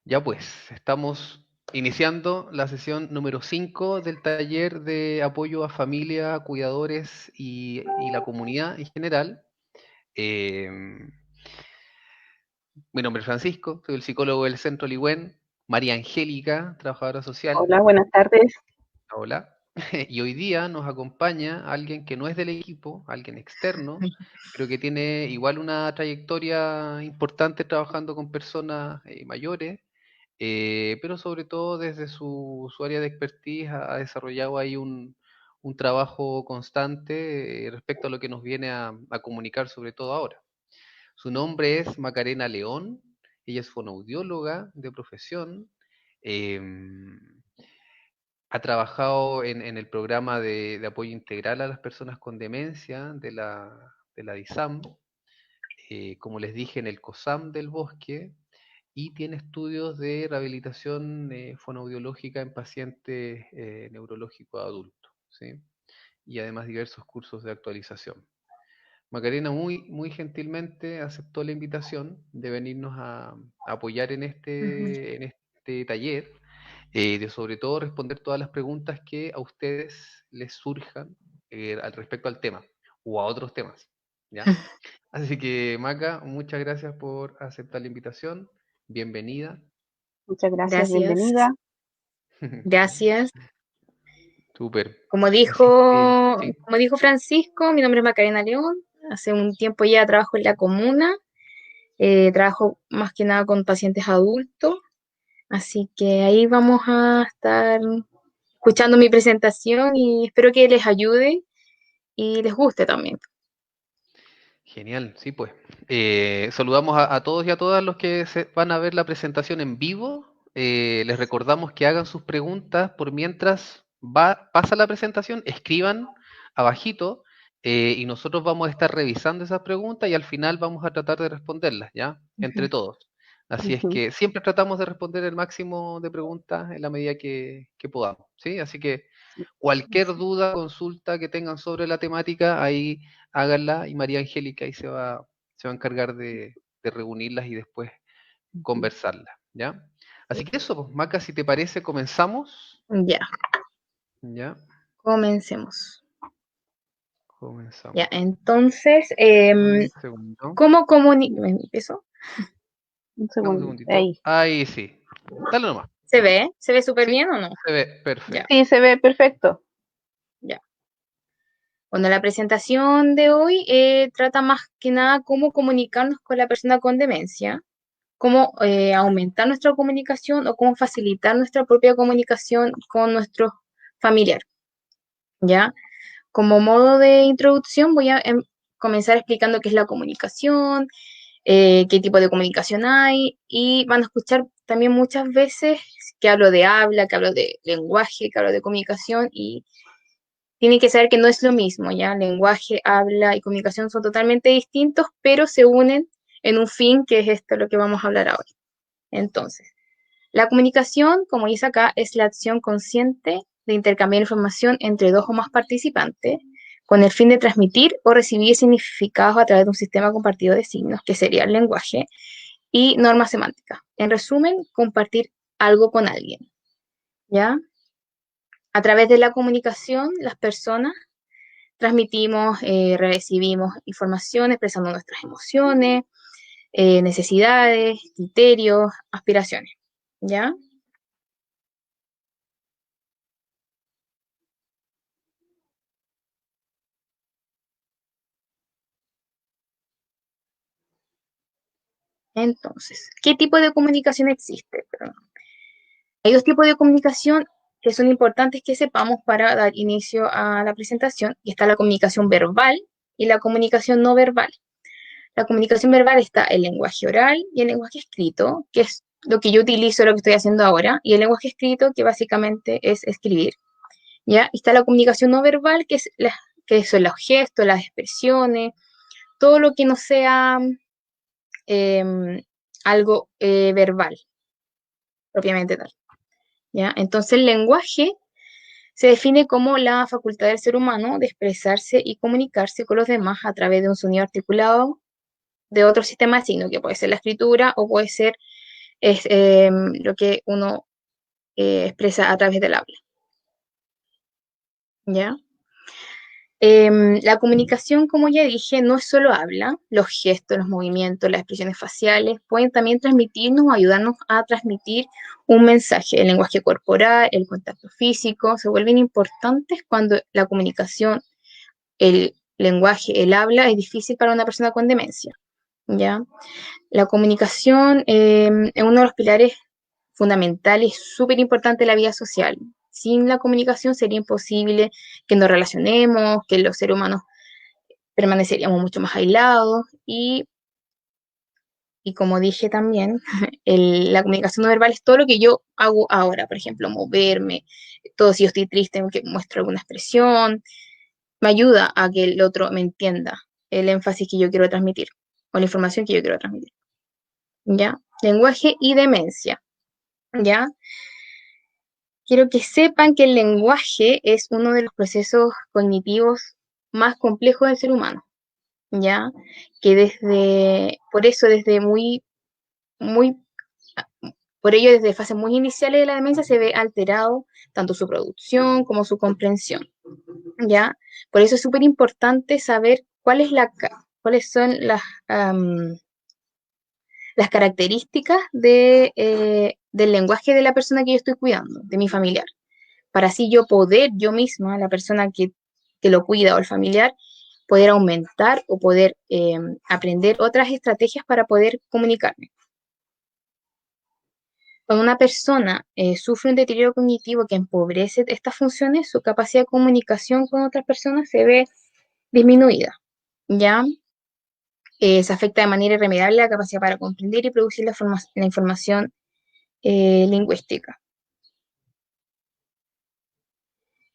Ya pues, estamos iniciando la sesión número 5 del taller de apoyo a familia, cuidadores y la comunidad en general. Eh, Mi nombre es Francisco, soy el psicólogo del Centro Ligüen, María Angélica, trabajadora social. Hola, buenas tardes. Hola. Y hoy día nos acompaña alguien que no es del equipo, alguien externo, pero que tiene igual una trayectoria importante trabajando con personas mayores, pero sobre todo desde su área de expertise ha desarrollado ahí un trabajo constante respecto a lo que nos viene a comunicar sobre todo ahora. Su nombre es Macarena León, ella es fonoaudióloga de profesión. em, Ha trabajado en el programa de apoyo integral a las personas con demencia de la DISAM, como les dije, en el COSAM del Bosque, y tiene estudios de rehabilitación fonoaudiológica en pacientes neurológicos adultos, ¿sí? Y además diversos cursos de actualización. Macarena muy gentilmente aceptó la invitación de venirnos a apoyar Ujú. en este taller, de sobre todo responder todas las preguntas que a ustedes les surjan al respecto al tema o a otros temas, ¿ya? Así que, Maca, muchas gracias por aceptar la invitación. Bienvenida. Muchas gracias, Gracias, bienvenida. gracias. Súper. Como Así dijo, que, sí. como dijo Francisco, mi nombre es Macarena León. Hace un tiempo ya trabajo en la comuna. Trabajo más que nada con pacientes adultos. Así que ahí vamos a estar escuchando mi presentación y espero que les ayude y les guste también. Genial, sí, pues. Saludamos a todos y a todas los que se van a ver la presentación en vivo. Les recordamos que hagan sus preguntas por mientras pasa la presentación, escriban abajito, y nosotros vamos a estar revisando esas preguntas y al final vamos a tratar de responderlas, ¿ya? Entre Ujú. todos. Así es Ujú. que siempre tratamos de responder el máximo de preguntas en la medida que podamos, ¿sí? Así que cualquier Eso. duda, consulta que tengan sobre la temática, ahí háganla y María Angélica ahí se va a encargar de reunirlas y después Ujú. conversarlas, ¿ya? Así que eso, pues, Maca, si te parece, comenzamos. Ya, Ya, comencemos. Ya, comenzamos. entonces, Dame un segundo. ¿cómo comunico? ¿Eso? Un Dame un segundo. segundito. Ahí. Ahí sí. Dale nomás. ¿Se ve? ¿Se ve súper Sí, bien o no? se ve Ya, perfecto. Sí, se ve perfecto. ya. Bueno, la presentación de hoy trata más que nada cómo comunicarnos con la persona con demencia, cómo aumentar nuestra comunicación o cómo facilitar nuestra propia comunicación con nuestro familiar, ¿ya? Como modo de introducción voy a comenzar explicando qué es la comunicación, qué tipo de comunicación hay y van a escuchar también muchas veces que hablo de habla, que hablo de lenguaje, que hablo de comunicación y tienen que saber que no es lo mismo, ¿ya? Lenguaje, habla y comunicación son totalmente distintos, pero se unen en un fin que es esto lo que vamos a hablar ahora. Entonces, la comunicación, como dice acá, es la acción consciente de intercambiar información entre dos o más participantes con el fin de transmitir o recibir significados a través de un sistema compartido de signos, que sería el lenguaje, y normas semánticas. En resumen, compartir algo con alguien, ¿ya? A través de la comunicación, las personas transmitimos, recibimos información expresando nuestras emociones, necesidades, criterios, aspiraciones, ¿ya? Entonces, ¿qué tipo de comunicación existe? Hay dos tipos de comunicación que son importantes que sepamos para dar inicio a la presentación, y está la comunicación verbal y la comunicación no verbal. La comunicación verbal está el lenguaje oral y el lenguaje escrito, que es lo que yo utilizo, lo que estoy haciendo ahora, y el lenguaje escrito, que básicamente es escribir, ¿ya? Y está la comunicación no verbal, que son los gestos, las expresiones, todo lo que no sea algo verbal, propiamente tal, ¿ya? Entonces el lenguaje se define como la facultad del ser humano de expresarse y comunicarse con los demás a través de un sonido articulado de otro sistema de signos, que puede ser la escritura o puede ser es lo que uno expresa a través del habla. ¿Ya? La comunicación, como ya dije, no es solo habla, los gestos, los movimientos, las expresiones faciales pueden también transmitirnos o ayudarnos a transmitir un mensaje. El lenguaje corporal, el contacto físico se vuelven importantes cuando la comunicación, el lenguaje, el habla es difícil para una persona con demencia. ¿Ya? La comunicación es uno de los pilares fundamentales, súper importante de la vida social. Sin la comunicación sería imposible que nos relacionemos, que los seres humanos permaneceríamos mucho más aislados y como dije también, la comunicación no verbal es todo lo que yo hago ahora, por ejemplo, moverme, todo si yo estoy triste, que muestro alguna expresión, me ayuda a que el otro me entienda el énfasis que yo quiero transmitir o la información que yo quiero transmitir. ¿Ya? Lenguaje y demencia. ¿Ya? Quiero que sepan que el lenguaje es uno de los procesos cognitivos más complejos del ser humano. ¿Ya? Que por eso muy, por ello desde fases muy iniciales de la demencia se ve alterado tanto su producción como su comprensión. ¿Ya? Por eso es súper importante saber cuáles son las características del lenguaje de la persona que yo estoy cuidando, de mi familiar, para así yo poder, yo misma, la persona que lo cuida o el familiar, poder aumentar o poder aprender otras estrategias para poder comunicarme. Cuando una persona sufre un deterioro cognitivo que empobrece estas funciones, su capacidad de comunicación con otras personas se ve disminuida, ¿ya? Se afecta de manera irremediable la capacidad para comprender y producir la información lingüística.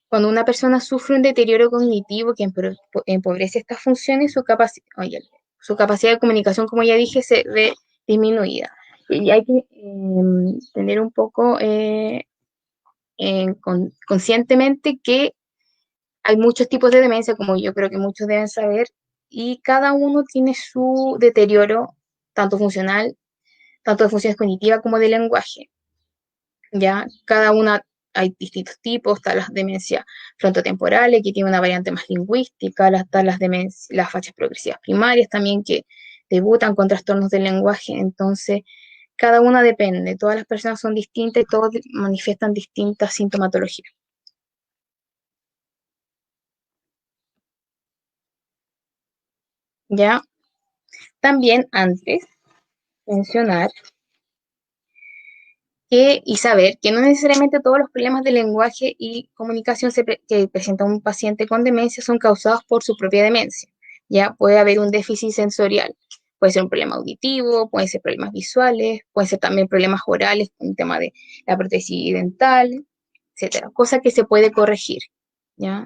Cuando una persona sufre un deterioro cognitivo que empobrece estas funciones, su capacidad de comunicación, como ya dije, se ve disminuida. Y hay que tener un poco conscientemente que hay muchos tipos de demencia, como yo creo que muchos deben saber, y cada uno tiene su deterioro, tanto funcional, tanto de funciones cognitivas como de lenguaje. ¿Ya? Cada una hay distintos tipos, están las demencias frontotemporales, que tienen una variante más lingüística, están las fases progresivas primarias también, que debutan con trastornos del lenguaje, entonces cada una depende, todas las personas son distintas y todos manifiestan distintas sintomatologías. ¿Ya? También antes mencionar y saber que no necesariamente todos los problemas de lenguaje y comunicación que presenta un paciente con demencia son causados por su propia demencia. Ya puede haber un déficit sensorial, puede ser un problema auditivo, pueden ser problemas visuales, pueden ser también problemas orales, con el tema de la prótesis dental, etcétera, cosa que se puede corregir. ¿Ya?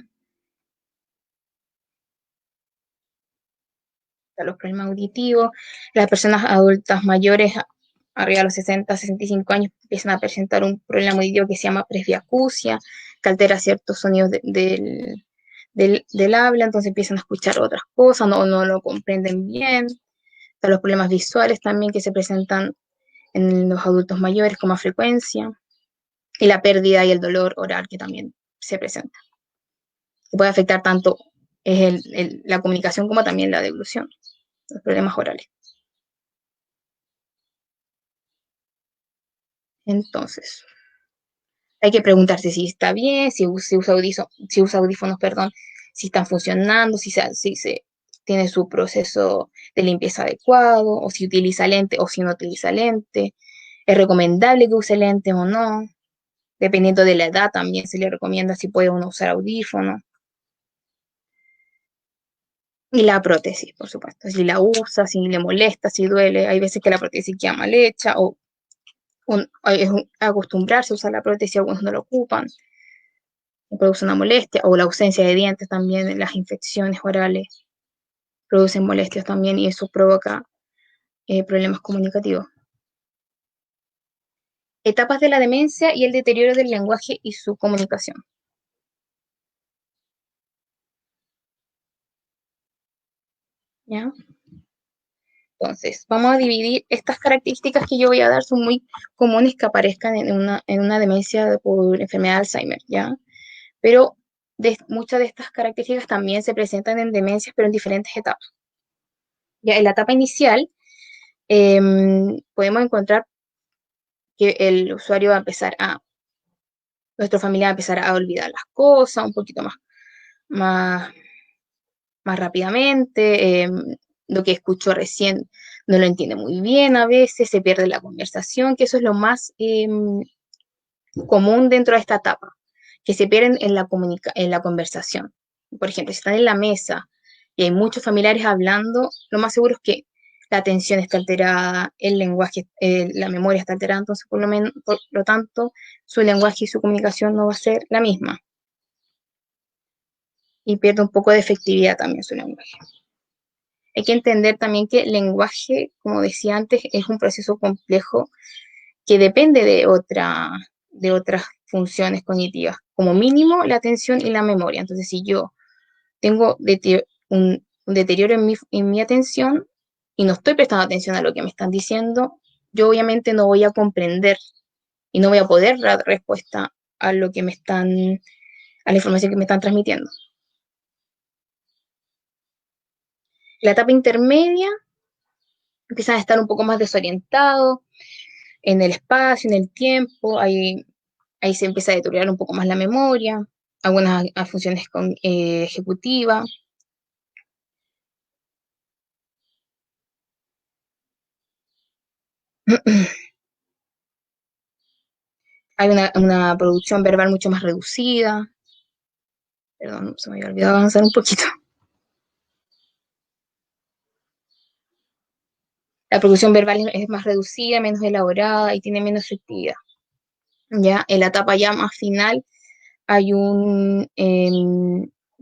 Los problemas auditivos, las personas adultas mayores arriba de los 60, 65 años empiezan a presentar un problema auditivo que se llama presbiacusia, que altera ciertos sonidos del habla, entonces empiezan a escuchar otras cosas, no lo comprenden bien. Están los problemas visuales también que se presentan en los adultos mayores con más frecuencia, y la pérdida y el dolor oral que también se presenta. Puede afectar tanto la comunicación como también la deglución, los problemas orales. Entonces, hay que preguntarse si está bien, si usa audífonos, perdón, si están funcionando, si se tiene su proceso de limpieza adecuado, o si utiliza lente o si no utiliza lente. Es recomendable que use lente o no. Dependiendo de la edad también se le recomienda si puede uno usar audífonos. Y la prótesis, por supuesto, si la usa, si le molesta, si duele. Hay veces que la prótesis queda mal hecha o es acostumbrarse a usar la prótesis, algunos no lo ocupan, produce una molestia, o la ausencia de dientes también, las infecciones orales producen molestias también y eso provoca problemas comunicativos. Etapas de la demencia y el deterioro del lenguaje y su comunicación. ¿Ya? Entonces, vamos a dividir estas características que yo voy a dar, son muy comunes que aparezcan en una demencia por enfermedad de Alzheimer, ¿ya? Pero muchas de estas características también se presentan en demencias, pero en diferentes etapas. Ya en la etapa inicial, podemos encontrar que el usuario va a empezar nuestra familia va a empezar a olvidar las cosas un poquito más, más rápidamente, lo que escuchó recién no lo entiende muy bien a veces, se pierde la conversación, que eso es lo más común dentro de esta etapa, que se pierden en la conversación. Por ejemplo, si están en la mesa y hay muchos familiares hablando, lo más seguro es que la atención está alterada, el lenguaje, la memoria está alterada, entonces por lo tanto su lenguaje y su comunicación no va a ser la misma. Y pierde un poco de efectividad también su lenguaje. Hay que entender también que el lenguaje, como decía antes, es un proceso complejo que depende de otras funciones cognitivas, como mínimo la atención y la memoria. Entonces, si yo tengo un deterioro en mi atención y no estoy prestando atención a lo que me están diciendo, yo obviamente no voy a comprender y no voy a poder dar respuesta a lo que a la información que me están transmitiendo. La etapa intermedia empiezan a estar un poco más desorientados en el espacio, en el tiempo, ahí se empieza a deteriorar un poco más la memoria, algunas funciones ejecutivas. Hay una producción verbal mucho más reducida. Perdón, se me había olvidado avanzar un poquito. La producción verbal es más reducida, menos elaborada y tiene menos efectividad. Ya en la etapa ya más final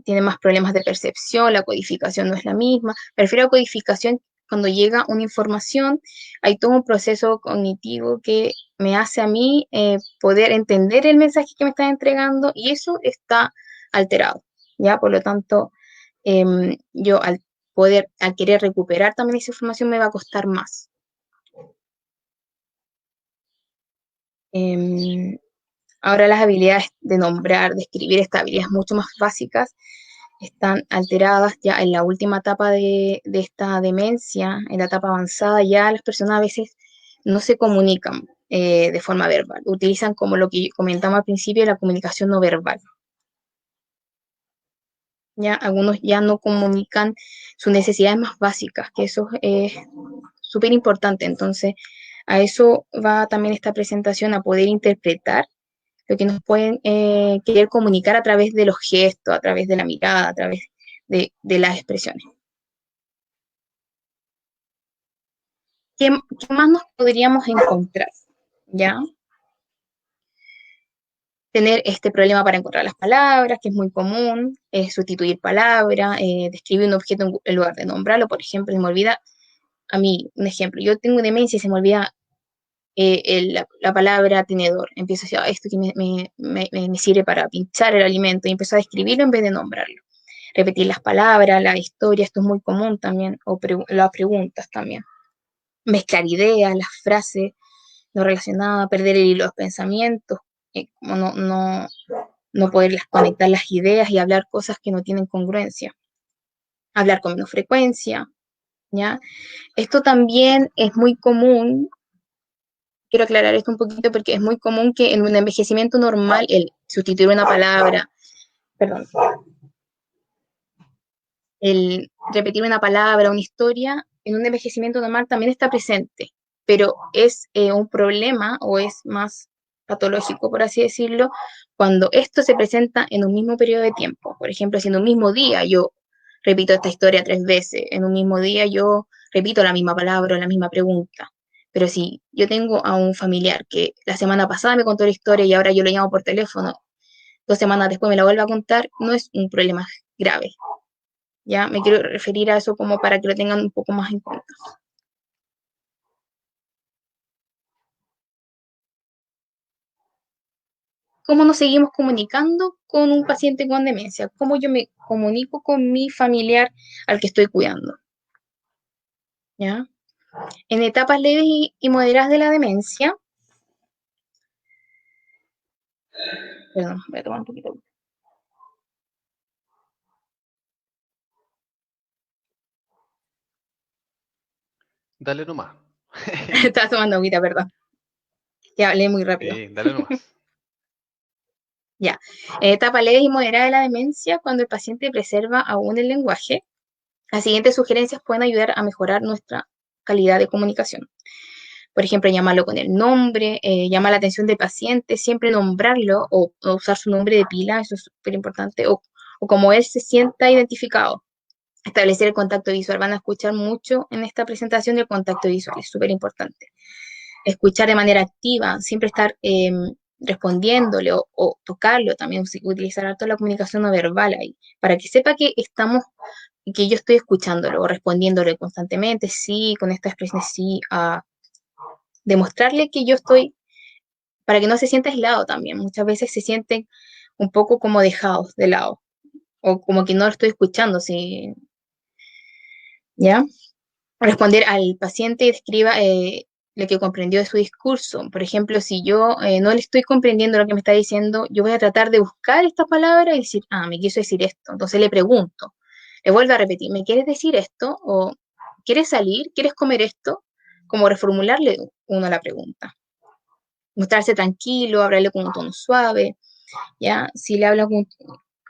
tiene más problemas de percepción, la codificación no es la misma. Me refiero a codificación cuando llega una información, hay todo un proceso cognitivo que me hace a mí poder entender el mensaje que me están entregando y eso está alterado, ¿ya? Por lo tanto, yo al querer recuperar también esa información me va a costar más. Ahora las habilidades de nombrar, de escribir, estas habilidades mucho más básicas, están alteradas ya en la última etapa de esta demencia, en la etapa avanzada, ya las personas a veces no se comunican de forma verbal, utilizan como lo que comentamos al principio, la comunicación no verbal. Ya algunos ya no comunican sus necesidades más básicas, que eso es súper importante. Entonces, a eso va también esta presentación, a poder interpretar lo que nos pueden querer comunicar a través de los gestos, a través de la mirada, a través de las expresiones. ¿Qué más nos podríamos encontrar? ¿Ya? Tener este problema para encontrar las palabras, que es muy común, sustituir palabras, describir un objeto en lugar de nombrarlo, por ejemplo, se me olvida, a mí, un ejemplo, yo tengo demencia y se me olvida la palabra tenedor, empiezo a decir, esto que me sirve para pinchar el alimento, y empiezo a describirlo en vez de nombrarlo. Repetir las palabras, la historia, esto es muy común también, o las preguntas también. Mezclar ideas, las frases no relacionadas, perder el hilo de los pensamientos, como no poder conectar las ideas y hablar cosas que no tienen congruencia. Hablar con menos frecuencia, ¿ya? Esto también es muy común, quiero aclarar esto un poquito porque es muy común que en un envejecimiento normal el sustituir una palabra, perdón, el repetir una palabra, una historia, en un envejecimiento normal también está presente, pero es un problema o es más patológico, por así decirlo, cuando esto se presenta en un mismo periodo de tiempo. Por ejemplo, si en un mismo día yo repito esta historia 3 veces, en un mismo día yo repito la misma palabra o la misma pregunta. Pero si yo tengo a un familiar que la semana pasada me contó la historia y ahora yo lo llamo por teléfono, 2 semanas después me la vuelve a contar, no es un problema grave. Ya me quiero referir a eso como para que lo tengan un poco más en cuenta. ¿Cómo nos seguimos comunicando con un paciente con demencia? ¿Cómo yo me comunico con mi familiar al que estoy cuidando? ¿Ya? En etapas leves y moderadas de la demencia, perdón, voy a tomar un poquito. Dale nomás. Estaba tomando agüita, perdón. Ya hablé muy rápido. Sí, dale nomás. Ya. En etapa leve y moderada de la demencia, cuando el paciente preserva aún el lenguaje, las siguientes sugerencias pueden ayudar a mejorar nuestra calidad de comunicación. Por ejemplo, llamarlo con el nombre, llamar la atención del paciente, siempre nombrarlo o usar su nombre de pila, eso es súper importante, o como él se sienta identificado. Establecer el contacto visual. Van a escuchar mucho en esta presentación el contacto visual, es súper importante. Escuchar de manera activa, siempre estar respondiéndole o tocarlo, también utilizar harto la comunicación no verbal ahí, para que sepa que estamos, que yo estoy escuchándolo o respondiéndole constantemente, sí, con esta expresión sí, demostrarle que yo estoy, para que no se sienta aislado también. Muchas veces se sienten un poco como dejados de lado o como que no lo estoy escuchando, ¿sí? ¿Ya? Responder al paciente y describa lo que comprendió de su discurso. Por ejemplo, si yo no le estoy comprendiendo lo que me está diciendo, yo voy a tratar de buscar esta palabra y decir, me quiso decir esto. Entonces le pregunto, le vuelvo a repetir, ¿me quieres decir esto? ¿O quieres salir? ¿Quieres comer esto? Como reformularle uno la pregunta. Mostrarse tranquilo, hablarle con un tono suave, ¿ya? Si le habla con...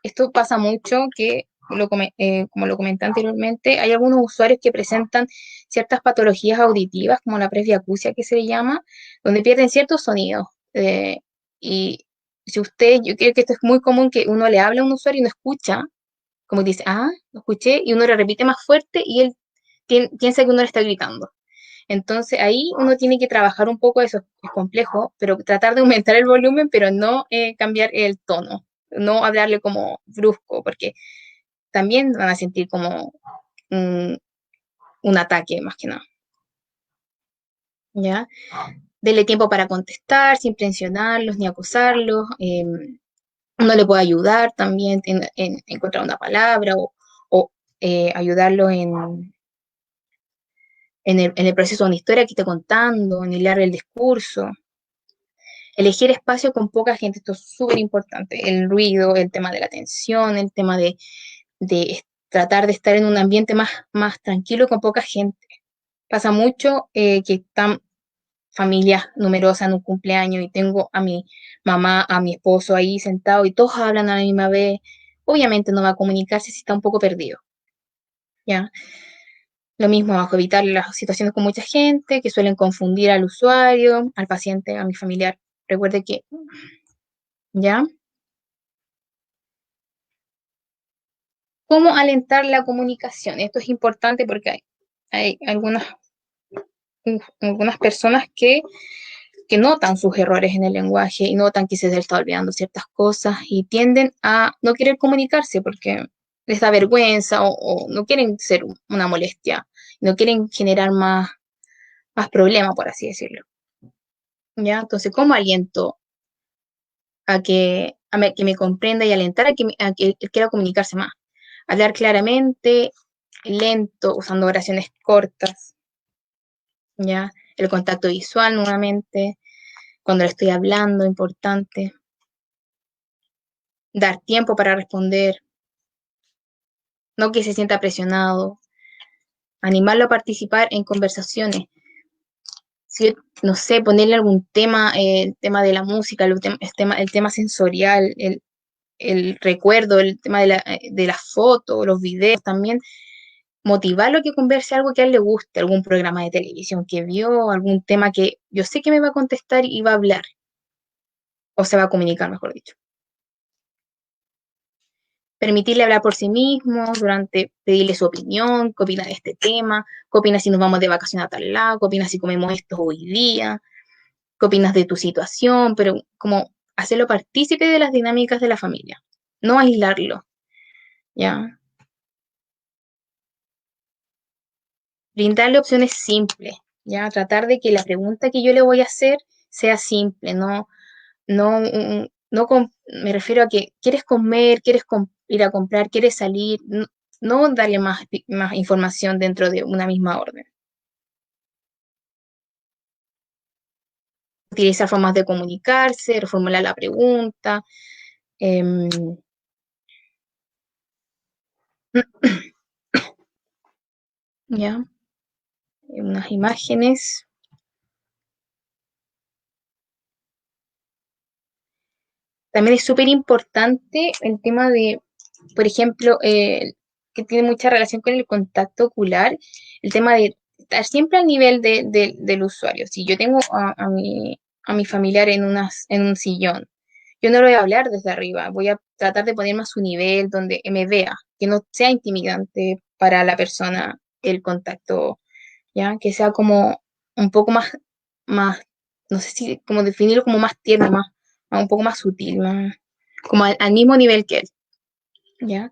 Esto pasa mucho que, como lo comenté anteriormente, hay algunos usuarios que presentan ciertas patologías auditivas, como la presbiacusia que se le llama, donde pierden ciertos sonidos. Y si usted, yo creo que esto es muy común que uno le habla a un usuario y no escucha, como dice, lo escuché, y uno le repite más fuerte y él piensa que uno le está gritando. Entonces ahí uno tiene que trabajar un poco eso, es complejo, pero tratar de aumentar el volumen, pero no cambiar el tono, no hablarle como brusco, porque también van a sentir como un ataque más que nada. ¿Ya? Dele tiempo para contestar, sin presionarlos ni acusarlos. Uno le puede ayudar también en encontrar una palabra o ayudarlo en el proceso de una historia que esté contando, en hilar el discurso. Elegir espacio con poca gente, esto es súper importante. El ruido, el tema de la atención, el tema de tratar de estar en un ambiente más tranquilo con poca gente. Pasa mucho que están familias numerosas en un cumpleaños y tengo a mi mamá, a mi esposo ahí sentado y todos hablan a la misma vez. Obviamente no va a comunicarse si está un poco perdido. ¿Ya? Lo mismo bajo evitar las situaciones con mucha gente que suelen confundir al usuario, al paciente, a mi familiar. Recuerde que, ¿ya? ¿Cómo alentar la comunicación? Esto es importante porque hay algunas personas que notan sus errores en el lenguaje y notan que se les está olvidando ciertas cosas y tienden a no querer comunicarse porque les da vergüenza o no quieren ser una molestia, no quieren generar más problemas, por así decirlo. ¿Ya? Entonces, ¿cómo aliento que me comprenda y alentar a que él quiera comunicarse más? Hablar claramente, lento, usando oraciones cortas, ¿ya? El contacto visual nuevamente, cuando le estoy hablando, importante. Dar tiempo para responder, no que se sienta presionado. Animarlo a participar en conversaciones. Si, no sé, ponerle algún tema, el tema de la música, el tema sensorial, el recuerdo, el tema de la foto, los videos también, motivarlo a que converse algo que a él le guste, algún programa de televisión que vio, algún tema que yo sé que me va a contestar y va a hablar, o se va a comunicar, mejor dicho. Permitirle hablar por sí mismo, pedirle su opinión, qué opina de este tema, qué opina si nos vamos de vacaciones a tal lado, qué opina si comemos esto hoy día, qué opinas de tu situación, pero como hacerlo partícipe de las dinámicas de la familia, no aislarlo, ¿ya? Brindarle opciones simples, ¿ya? Tratar de que la pregunta que yo le voy a hacer sea simple, no, me refiero a que quieres comer, quieres ir a comprar, quieres salir, no darle más información dentro de una misma orden. utilizar formas de comunicarse, reformular la pregunta. Ya, unas imágenes. También es súper importante el tema de, por ejemplo, que tiene mucha relación con el contacto ocular, el tema de estar siempre al nivel del usuario. Si yo tengo a mi familiar en un sillón, yo no le voy a hablar desde arriba, voy a tratar de ponerme a su nivel donde me vea, que no sea intimidante para la persona el contacto, ¿ya? Que sea como un poco más, no sé si, como definirlo como más tierno, un poco más sutil, como al mismo nivel que él, ¿ya?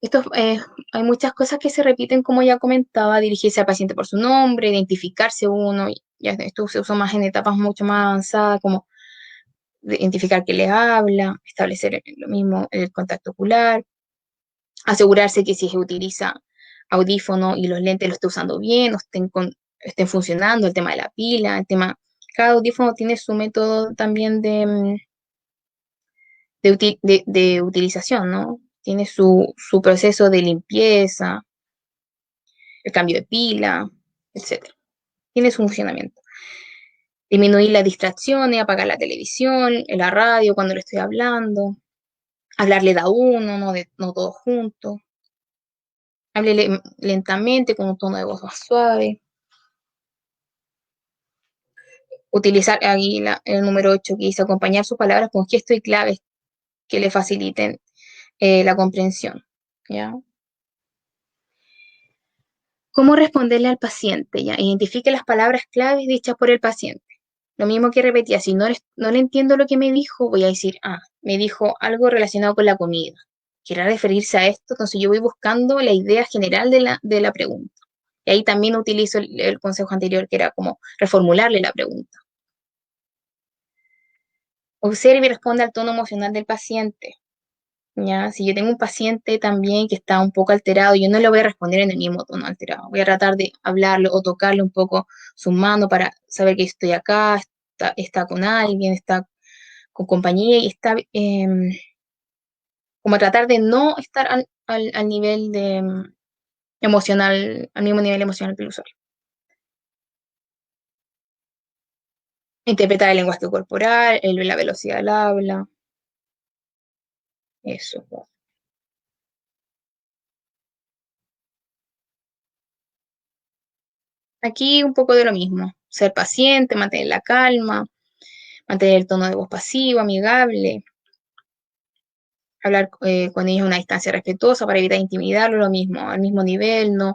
Esto, hay muchas cosas que se repiten, como ya comentaba, dirigirse al paciente por su nombre, identificarse uno, ya esto se usa más en etapas mucho más avanzadas, como identificar que le habla, establecer lo mismo el contacto ocular, asegurarse que si se utiliza audífono y los lentes lo esté usando bien, o estén funcionando, el tema de la pila, cada audífono tiene su método también de utilización, ¿no? Tiene su proceso de limpieza, el cambio de pila, etcétera. Tiene su funcionamiento. Disminuir las distracciones, apagar la televisión, la radio cuando le estoy hablando, hablarle de a uno, no todos juntos. Háblele lentamente con un tono de voz más suave. Utilizar ahí el número 8 que dice acompañar sus palabras con gestos y claves que le faciliten la comprensión. ¿Ya? ¿Cómo responderle al paciente? ¿Ya? Identifique las palabras claves dichas por el paciente. Lo mismo que repetía, si no le entiendo lo que me dijo, voy a decir, me dijo algo relacionado con la comida. ¿Quiere referirse a esto? Entonces yo voy buscando la idea general de la pregunta. Y ahí también utilizo el consejo anterior, que era como reformularle la pregunta. Observe y responde al tono emocional del paciente. ¿Ya? Si yo tengo un paciente también que está un poco alterado, yo no le voy a responder en el mismo tono alterado. Voy a tratar de hablarle o tocarle un poco su mano para saber que estoy acá, está con alguien, está con compañía y está como tratar de no estar al nivel emocional, al mismo nivel emocional que el usuario. Interpretar el lenguaje corporal, la velocidad del habla. Eso. Aquí un poco de lo mismo. Ser paciente, mantener la calma, mantener el tono de voz pasivo, amigable. Hablar con ellos a una distancia respetuosa para evitar intimidarlo, lo mismo, al mismo nivel, no.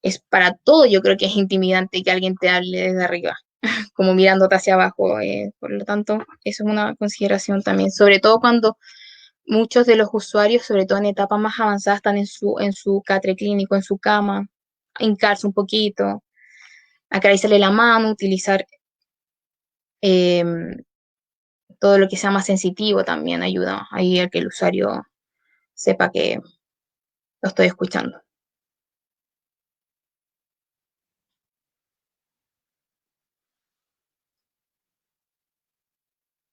Es para todo, yo creo que es intimidante que alguien te hable desde arriba, como mirándote hacia abajo. Por lo tanto, eso es una consideración también, sobre todo cuando muchos de los usuarios, sobre todo en etapas más avanzadas, están en su catre clínico, en su cama, hincarse un poquito, acariciarle la mano, utilizar todo lo que sea más sensitivo también ayuda ahí a que el usuario sepa que lo estoy escuchando.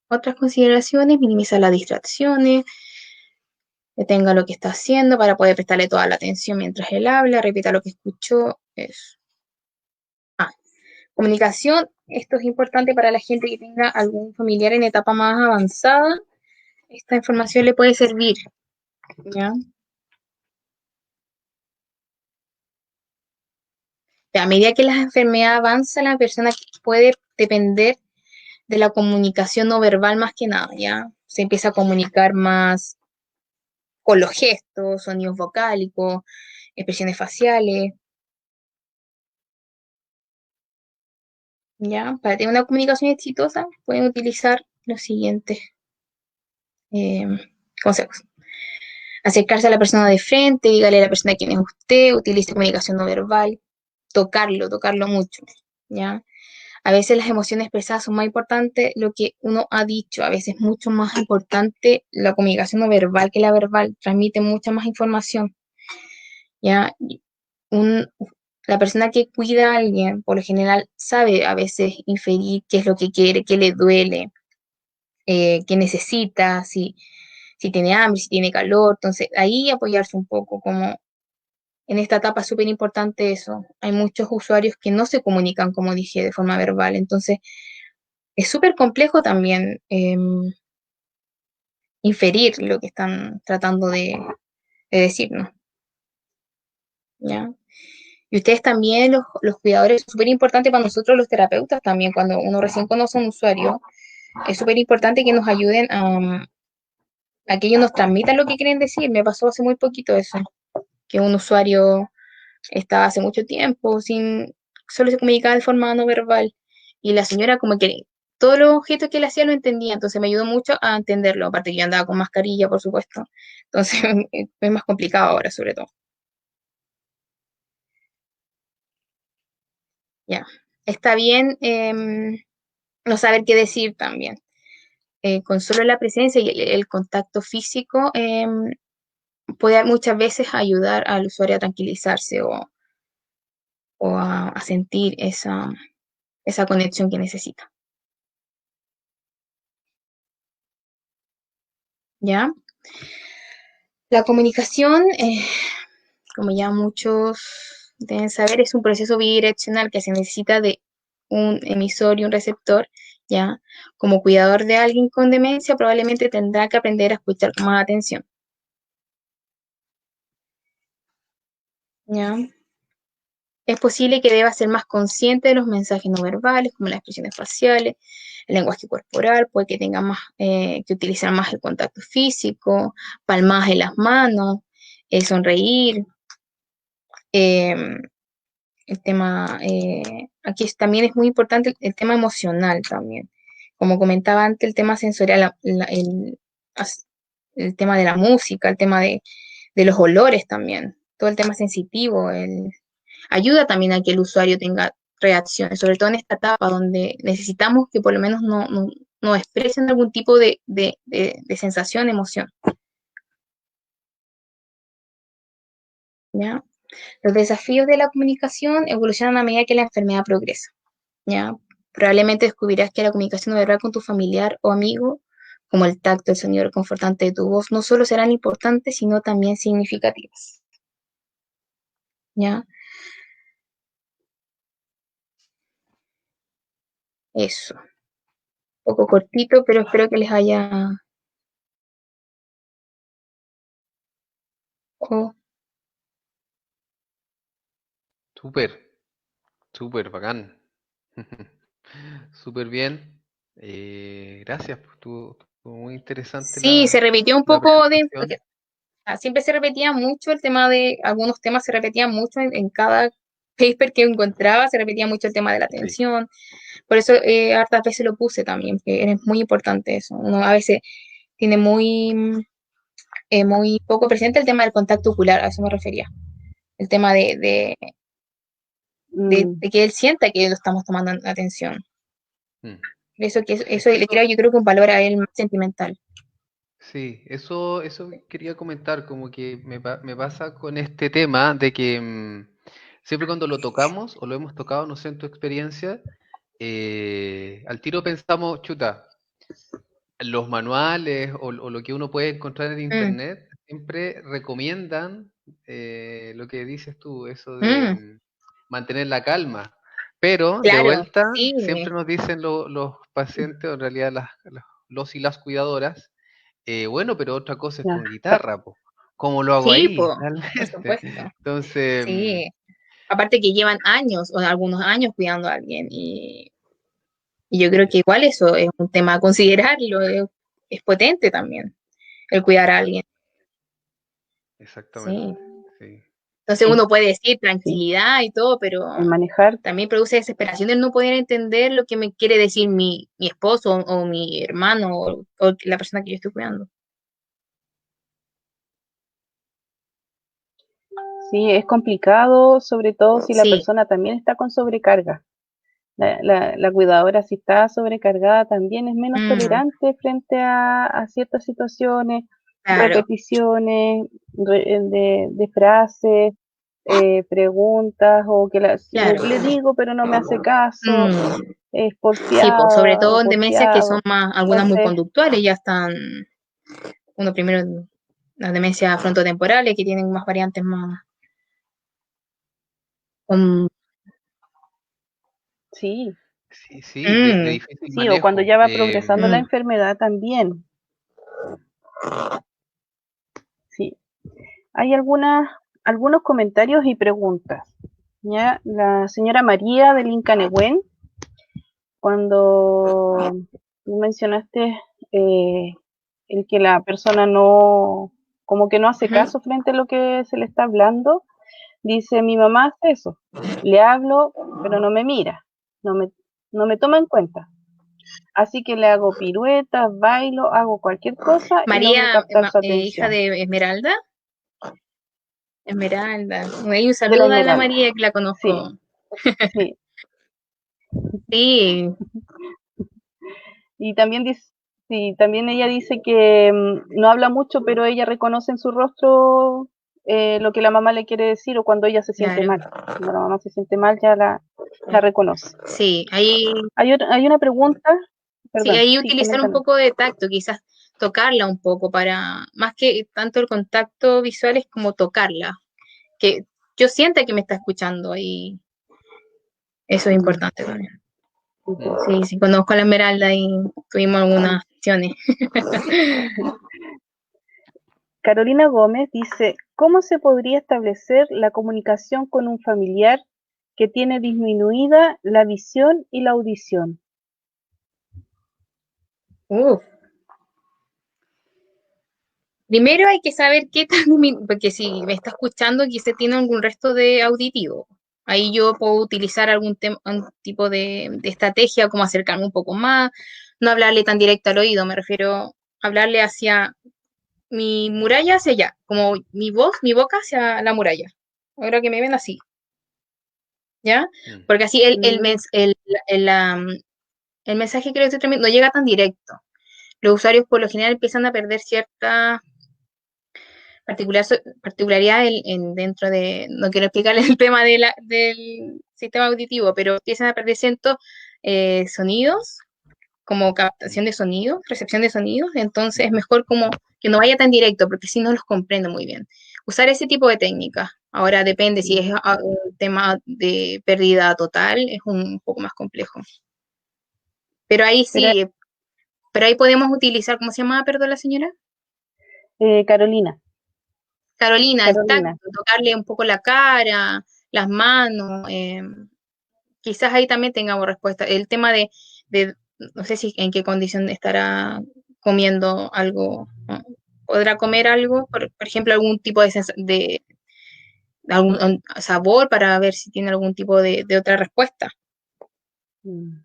Otras consideraciones, minimizar las distracciones, detenga lo que está haciendo para poder prestarle toda la atención mientras él habla, repita lo que escuchó. Eso. Comunicación, esto es importante para la gente que tenga algún familiar en etapa más avanzada. Esta información le puede servir, ¿ya? A medida que la enfermedad avanza, la persona puede depender de la comunicación no verbal más que nada, ¿ya? Se empieza a comunicar más con los gestos, sonidos vocálicos, expresiones faciales, ¿ya? Para tener una comunicación exitosa, pueden utilizar los siguientes consejos. Acercarse a la persona de frente, dígale a la persona quién es usted, utilice comunicación no verbal, tocarlo mucho, ¿ya? A veces las emociones expresadas son más importantes lo que uno ha dicho, a veces mucho más importante la comunicación no verbal que la verbal, transmite mucha más información, ¿ya? La persona que cuida a alguien, por lo general, sabe a veces inferir qué es lo que quiere, qué le duele, qué necesita, si tiene hambre, si tiene calor. Entonces, ahí apoyarse un poco, como en esta etapa es súper importante eso. Hay muchos usuarios que no se comunican, como dije, de forma verbal. Entonces, es súper complejo también inferir lo que están tratando de decirnos, ¿ya? Y ustedes también, los cuidadores, es súper importante para nosotros los terapeutas también, cuando uno recién conoce a un usuario, es súper importante que nos ayuden a que ellos nos transmitan lo que quieren decir. Me pasó hace muy poquito eso, que un usuario estaba hace mucho tiempo solo se comunicaba de forma no verbal, y la señora como que todos los objetos que él hacía lo entendía, entonces me ayudó mucho a entenderlo, aparte que yo andaba con mascarilla, por supuesto, entonces es más complicado ahora, sobre todo. Ya, está bien no saber qué decir también. Con solo la presencia y el contacto físico puede muchas veces ayudar al usuario a tranquilizarse o a sentir esa conexión que necesita. ¿Ya? La comunicación, como ya muchos deben saber, es un proceso bidireccional que se necesita de un emisor y un receptor, ¿ya? Como cuidador de alguien con demencia, probablemente tendrá que aprender a escuchar con más atención, ¿ya? Es posible que deba ser más consciente de los mensajes no verbales, como las expresiones faciales, el lenguaje corporal, puede que tenga más, que utilizar más el contacto físico, palmadas en las manos, sonreír, eh, el tema, también es muy importante el tema emocional también. Como comentaba antes, el tema sensorial, el tema de la música, el tema de los olores también, todo el tema sensitivo, ayuda también a que el usuario tenga reacciones, sobre todo en esta etapa donde necesitamos que por lo menos no expresen algún tipo de sensación, emoción. ¿Ya? Los desafíos de la comunicación evolucionan a medida que la enfermedad progresa. ¿Ya? Probablemente descubrirás que la comunicación no verbal con tu familiar o amigo, como el tacto, el sonido reconfortante de tu voz, no solo serán importantes, sino también significativas. ¿Ya? Eso. Un poco cortito, pero espero que les haya... Oh, Súper, súper bacán. Súper bien. Gracias, pues, estuvo muy interesante sí, se repitió un la poco presentación. siempre se repetía mucho el tema algunos temas se repetían mucho en cada paper que encontraba, se repetía mucho el tema de la Sí, atención, por eso hartas veces lo puse también, que es muy importante eso. Uno a veces tiene muy poco presente el tema del contacto ocular, a eso me refería. El tema de que él sienta que lo estamos tomando en atención. mm. Eso, Es eso que le eso, creo, yo creo que un valor a él más sentimental. sí, eso quería comentar, como que me pasa con este tema de que siempre cuando lo tocamos o lo hemos tocado, no sé, en tu experiencia, al tiro pensamos, chuta, los manuales o lo que uno puede encontrar en Mm, internet siempre recomiendan lo que dices tú, eso de mm, mantener la calma. Pero de claro, vuelta, sí, siempre nos dicen los pacientes, o en realidad los y las cuidadoras, bueno, pero otra cosa es ya. con guitarra, po. ¿Cómo lo hago sí, ahí? por Realmente. supuesto, Entonces, sí. Aparte que llevan años o algunos años cuidando a alguien y yo creo que igual eso es un tema a considerarlo, es potente también el cuidar a alguien, exactamente, sí. sí. Entonces Sí, uno puede decir sí. tranquilidad y todo, pero El manejar, también produce desesperación el no poder entender lo que me quiere decir mi esposo o mi hermano o la persona que yo estoy cuidando. sí, es complicado, sobre todo si la Sí, persona también está con sobrecarga. La cuidadora, si está sobrecargada, también es menos mm, tolerante frente a ciertas situaciones, claro, repeticiones de frases. preguntas o que Claro. le digo pero no me hace caso, Mm. es Sí, pues sobre porfiada todo o en demencias que son porfiado. algunas muy Entonces, conductuales, ya están, uno primero, las demencias frontotemporales que tienen más variantes más, con- sí, Sí, de mm, difícil sí, o cuando manejo. ya va progresando la mm. enfermedad también, sí. Hay algunos comentarios y preguntas. ¿Ya? La señora María del Incanehuen, cuando tú mencionaste el que la persona no, como que no hace Ujú. caso frente a lo que se le está hablando, dice, mi mamá hace eso, le hablo, pero no me mira, no me, no me toma en cuenta. Así que le hago piruetas, bailo, hago cualquier cosa y logro María, captar su hija atención. de Esmeralda. Esmeralda. Un De la saludo a la Esmeralda, María que la sí, conozco. sí. Sí, Y también dice, sí, también ella dice que no habla mucho, pero ella reconoce en su rostro lo que la mamá le quiere decir o cuando ella se siente claro. mal. Cuando la mamá se siente mal ya la reconoce. Sí, ahí, Hay una pregunta, sí, perdón, ahí sí, utilizar un coméntame. poco de tacto, quizás tocarla un poco para, más que tanto el contacto visual, es como tocarla, que yo sienta que me está escuchando y eso es Mm, importante también. Mm. Sí, sí, conozco a la Esmeralda y tuvimos algunas sesiones. Carolina Gómez dice, ¿cómo se podría establecer la comunicación con un familiar que tiene disminuida la visión y la audición? Uf. Primero hay que saber qué tan, porque si me está escuchando, quizá tiene algún resto de auditivo. Ahí yo puedo utilizar un tipo de estrategia, como acercarme un poco más, no hablarle tan directo al oído, me refiero a hablarle hacia mi muralla hacia allá, como mi voz, mi boca hacia la muralla. Ahora que me ven así, ¿ya? Mm. Porque así Mm, el mensaje que le estoy transmitiendo no llega tan directo. Los usuarios por lo general empiezan a perder cierta particularidad dentro de, no quiero explicarles el tema del sistema auditivo, pero empiezan a perder ciertos sonidos, como captación de sonidos, recepción de sonidos, entonces es mejor como que no vaya tan directo, porque si no los comprendo muy bien. Usar ese tipo de técnicas. Ahora depende si es un tema de pérdida total, es un poco más complejo. Pero ahí pero, sí, pero ahí podemos utilizar, ¿cómo se llama, perdón, la señora? Carolina, Carolina, el tacto, Carolina. tocarle un poco la cara, las manos, quizás ahí también tengamos respuesta. El tema de no sé si en qué condición estará comiendo algo, ¿no? ¿Podrá comer algo? Por ejemplo, algún tipo de algún sabor para ver si tiene algún tipo de otra respuesta. Mm.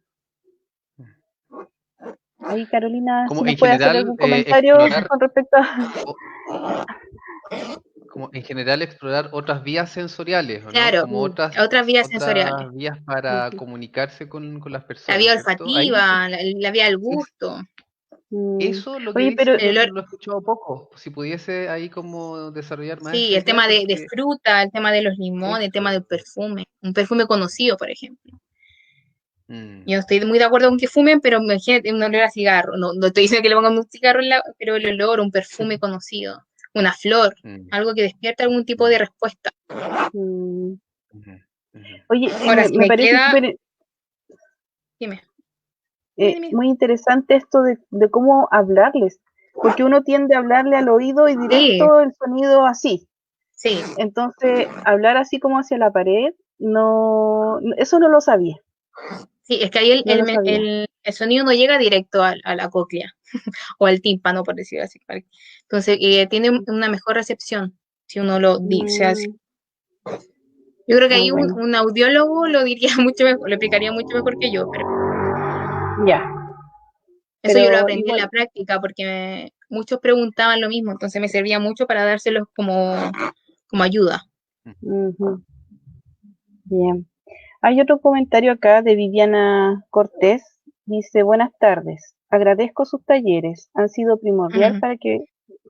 Ahí, Carolina, si Como nos en puede hacer general algún comentario explorar, con respecto a... o- como en general explorar otras vías sensoriales, ¿o no? Claro, Como otras vías sensoriales. otras vías para Ujú. comunicarse con las La personas, vía ¿cierto? Ahí olfativa, la vía del es gusto, Mm, eso lo que Oye, pero dice, el olor. lo he escuchado poco. Si pudiese ahí como desarrollar más Sí, esa el idea, tema de porque fruta, el tema de los limones, el tema eso. del perfume, un perfume conocido, por ejemplo. Mm, Yo no estoy muy de acuerdo con que fumen, pero imagínate un olor a cigarro. No, no estoy diciendo que le pongan un cigarro pero el olor, un perfume conocido, una flor, mm, algo que despierte algún tipo mm, de respuesta. mm, ujú, ujú. oye, Ahora, si me me parece queda, súper dime, dime, dime. muy interesante esto de cómo hablarles, porque uno tiende a hablarle al oído y Sí, directo el sonido así. sí, Entonces, hablar así como hacia la pared, no, eso no lo sabía, sí, es que ahí no lo sabía. el sonido no llega directo a la cóclea o al tímpano, por decirlo así. Entonces, tiene una mejor recepción si uno lo dice así. Mm, Yo creo que muy ahí bueno. un audiólogo lo diría mucho mejor, lo explicaría mucho mejor que yo, pero Ya, eso yo lo pero aprendí en igual, la práctica porque muchos preguntaban lo mismo, entonces me servía mucho para dárselos como ayuda. ujú, bien. Hay otro comentario acá de Viviana Cortés. Dice, buenas tardes. Agradezco sus talleres. Han sido primordial Ujú. para que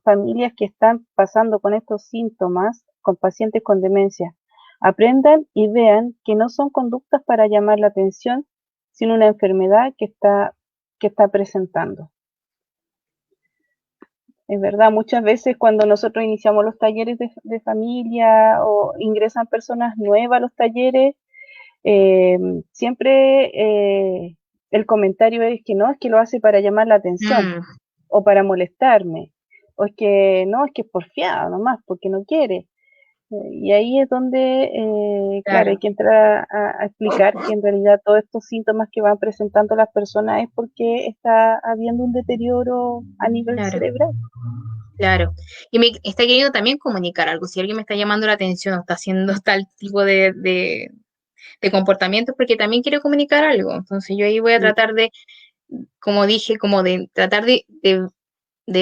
familias que están pasando con estos síntomas, con pacientes con demencia, Aprendan y vean que no son conductas para llamar la atención, sino una enfermedad que está presentando. Es verdad, muchas veces cuando nosotros iniciamos los talleres de familia o ingresan personas nuevas a los talleres, siempre el comentario es que no, es que lo hace para llamar la atención Mm, o para molestarme, o es que no, es que es porfiado nomás, porque no quiere. Y ahí es donde, claro, hay claro, que entrar a explicar que en realidad todos estos síntomas que van presentando las personas es porque está habiendo un deterioro a nivel claro, cerebral. claro. Y me está queriendo también comunicar algo. Si alguien me está llamando la atención o está haciendo tal tipo de comportamientos, porque también quiere comunicar algo. Entonces yo ahí voy a Mm, tratar de, como dije, como de tratar de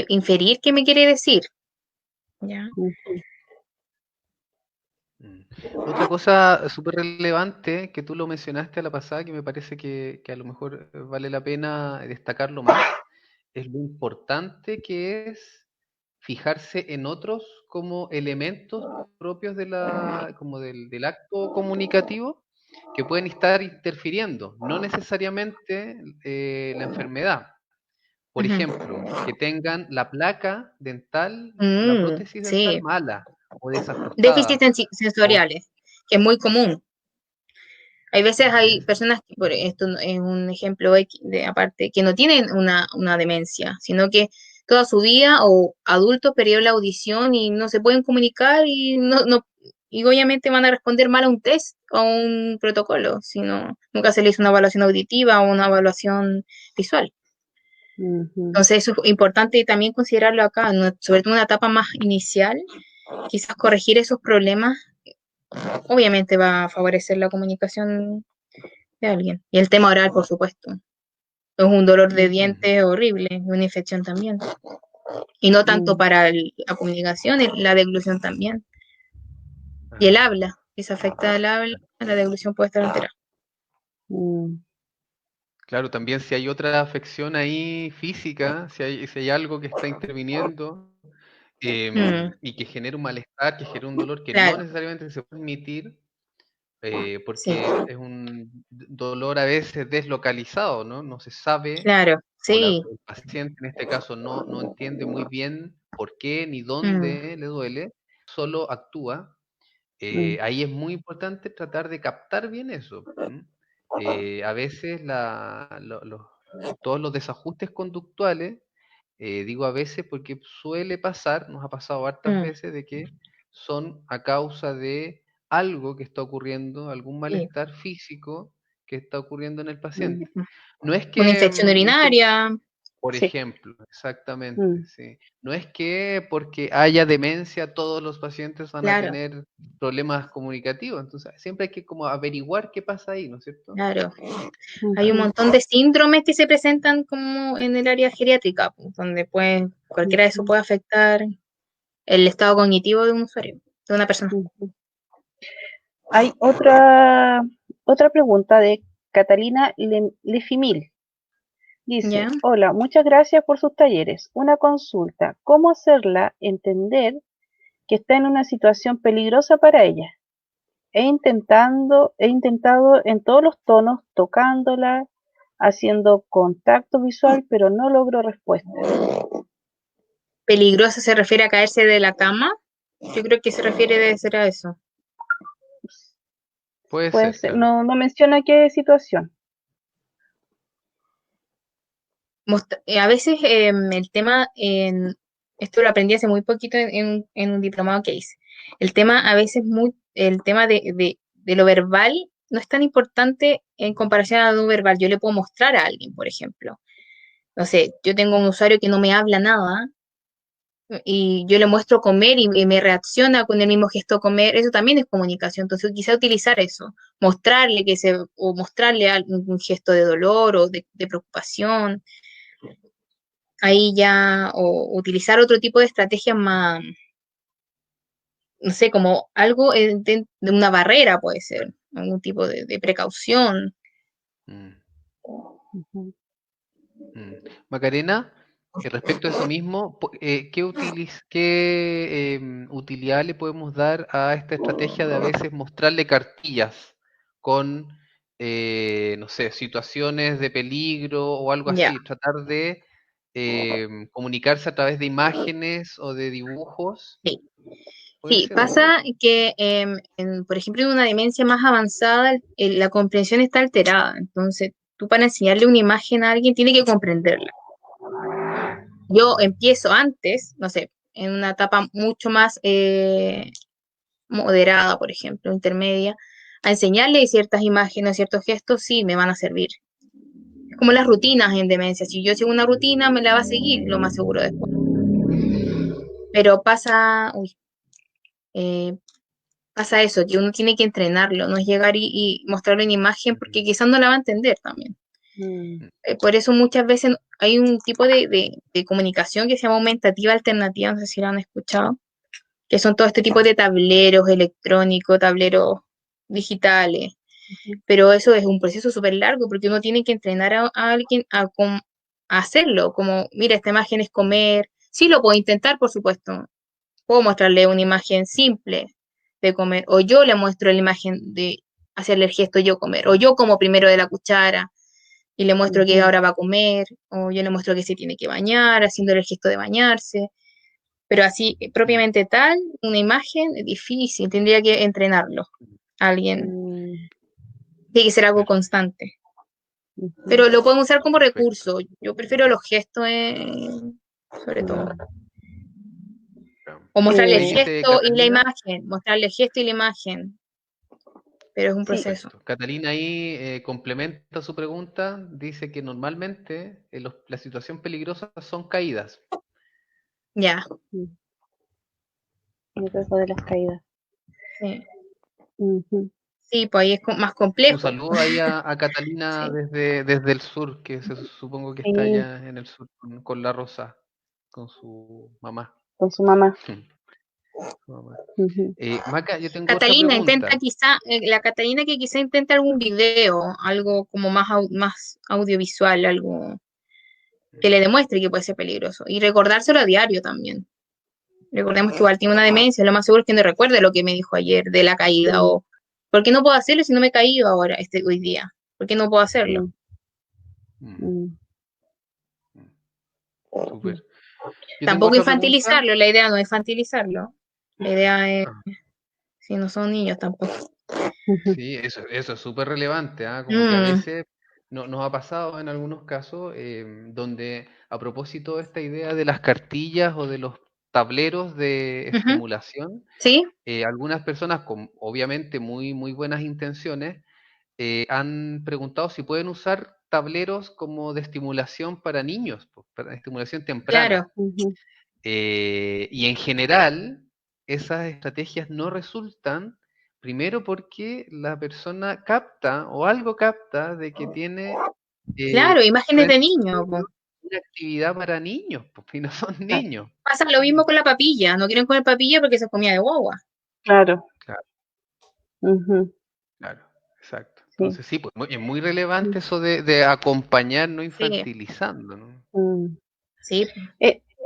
inferir qué me quiere decir. ¿Ya? mm, Mm. Otra cosa súper relevante que tú lo mencionaste a la pasada, que me parece que a lo mejor vale la pena destacarlo más, es lo importante que es fijarse en otros como elementos propios como del acto comunicativo que pueden estar interfiriendo, no necesariamente la enfermedad. Por Ujú. ejemplo, que tengan la placa dental, la prótesis dental Sí, mala o déficits desajustada. O, sensoriales, que es muy común. Hay veces así hay es. personas, por esto es un ejemplo de aparte, que no tienen una demencia, sino que toda su vida o adultos perdieron la audición y no se pueden comunicar y y obviamente van a responder mal a un test o a un protocolo, si nunca se le hizo una evaluación auditiva o una evaluación visual. ujú, Entonces eso es importante también considerarlo acá, sobre todo en una etapa más inicial, quizás corregir esos problemas obviamente va a favorecer la comunicación de alguien. Y el tema oral, por supuesto. Es un dolor de mm, Ujú. dientes horrible, una infección también. Y no tanto mm, para la comunicación, la deglución también. Y el Ah, habla, si se afecta el habla, la deglución puede estar alterada. mm, claro, también si hay otra afección ahí física, si hay algo que está interviniendo Mm, y que genera un malestar, que genera un dolor que no claro, necesariamente se puede admitir, sí, porque es un dolor a veces deslocalizado, ¿no? No se sabe, claro, o sí. el paciente en este caso no entiende muy bien por qué ni Mm, dónde le duele, solo actúa. mm, Ahí es muy importante tratar de captar bien eso. ¿M? A veces todos los desajustes conductuales, digo a veces porque suele pasar, nos ha pasado hartas mm, veces, de que son a causa de algo que está ocurriendo, algún sí. malestar físico que está ocurriendo en el mm, paciente. No es Una que, infección no sé, urinaria, por sí, ejemplo, exactamente, mm, sí. No es que porque haya demencia todos los pacientes van a claro, tener problemas comunicativos, entonces siempre hay que como averiguar qué pasa ahí, ¿no es cierto? claro. Hay un ujú, montón de síndromes que se presentan como en el área geriátrica, pues, donde cualquiera de eso ujú, puede afectar el estado cognitivo de un usuario, de una persona. ujú. Hay otra pregunta de Catalina Lefimil. Dice, ¿Ya? hola, muchas gracias por sus talleres. Una consulta, ¿cómo hacerla entender que está en una situación peligrosa para ella? He intentado en todos los tonos, tocándola, haciendo contacto visual, pero no logro respuesta. Peligrosa se refiere a caerse de la cama. Yo creo que se refiere debe ser a eso. Puede Puede ser, ser, claro. no menciona qué situación. A veces el tema, esto lo aprendí hace muy poquito en un diplomado que hice. El tema a veces el tema de lo verbal no es tan importante en comparación a lo no verbal. Yo le puedo mostrar a alguien, por ejemplo. No sé, yo tengo un usuario que no me habla nada y yo le muestro comer y me reacciona con el mismo gesto comer, eso también es comunicación. Entonces quizá utilizar eso, mostrarle o mostrarle un gesto de dolor o de preocupación, ahí ya, o utilizar otro tipo de estrategias más, no sé, como algo de una barrera puede ser, algún tipo de precaución. Mm, Ujú. mm. Macarena, respecto a eso mismo, ¿qué utilidad le podemos dar a esta estrategia de a veces mostrarle cartillas con, no sé, situaciones de peligro o algo Ya. así? Tratar de comunicarse a través de imágenes o de dibujos, Sí. ¿puede Sí, ser? pasa que, por ejemplo, en una demencia más avanzada, la comprensión está alterada. Entonces, tú para enseñarle una imagen a alguien, tiene que comprenderla. Yo empiezo antes, no sé, en una etapa mucho más moderada, por ejemplo, intermedia, a enseñarle ciertas imágenes, ciertos gestos, sí, me van a servir. Es como las rutinas en demencia. Si yo sigo una rutina, me la va a seguir, lo más seguro después. Pero eh, pasa eso, que uno tiene que entrenarlo, no es llegar y mostrarle una imagen porque quizás no la va a entender también. Mm. Por eso muchas veces hay un tipo de comunicación que se llama aumentativa alternativa, no sé si la han escuchado, que son todo este tipo de tableros electrónicos, tableros digitales, pero eso es un proceso súper largo porque uno tiene que entrenar a alguien a hacerlo, como, mira, esta imagen es comer, sí lo puedo intentar, por supuesto, puedo mostrarle una imagen simple de comer, o yo le muestro la imagen de hacerle el gesto yo comer, o yo como primero de la cuchara y le muestro que ahora va a comer, o yo le muestro que se tiene que bañar, haciéndole el gesto de bañarse, pero así propiamente tal, una imagen es difícil, tendría que entrenarlo alguien, Mm. tiene que ser algo constante. Pero lo pueden usar como Perfecto. recurso. Yo prefiero los gestos, sobre todo. O mostrarle el Ahí Eh, dice gesto y la Catalina. imagen, mostrarle el gesto y la imagen, pero es un sí, proceso. Perfecto. Catalina ahí complementa su pregunta, dice que normalmente la situación peligrosa son caídas. Ya, mm, me trato de las caídas. sí. Ujú. Sí, pues ahí es más Un complejo. saludo ahí a Catalina Sí. desde el sur, que supongo que está Sí, allá en el sur con la Rosa, con su mamá. con su mamá. Su mamá. Ujú. Maca, yo tengo otra Catalina intenta pregunta. quizá, la Catalina que quizá intenta algún video, algo como más, más audiovisual, algo que le demuestre que puede ser peligroso. Y recordárselo a diario también. Recordemos que igual tiene una demencia, lo más seguro es que no recuerde lo que me dijo ayer de la caída Mm, o ¿por qué no puedo hacerlo si no me he caído ahora, hoy día? ¿Por qué no puedo hacerlo? mm, Mm, mm, mm, mm. súper. Yo tengo Tampoco otra pregunta. infantilizarlo, la idea no es infantilizarlo. La idea es, Ah, si no son niños tampoco. Ujú. sí, eso es súper relevante, ¿ah? Como que a Mm, veces nos ha pasado en algunos casos donde a propósito de esta idea de las cartillas o de los tableros de ujú, estimulación, ¿sí? algunas personas con obviamente muy buenas intenciones han preguntado si pueden usar tableros como de estimulación para niños, pues, para estimulación temprana. Claro, Ujú. Y en general, esas estrategias no resultan, primero porque la persona capta o algo capta de que tiene claro, imágenes frente de a niños. ellos una actividad para niños, pues, y no son Ah, niños. Pasa lo mismo con la papilla, no quieren comer papilla porque se comía de guagua. claro. Claro, Ujú. claro, exacto. Sí. Entonces sí, pues es muy relevante eso de acompañar, no Sí, infantilizando, ¿no? Mm. sí,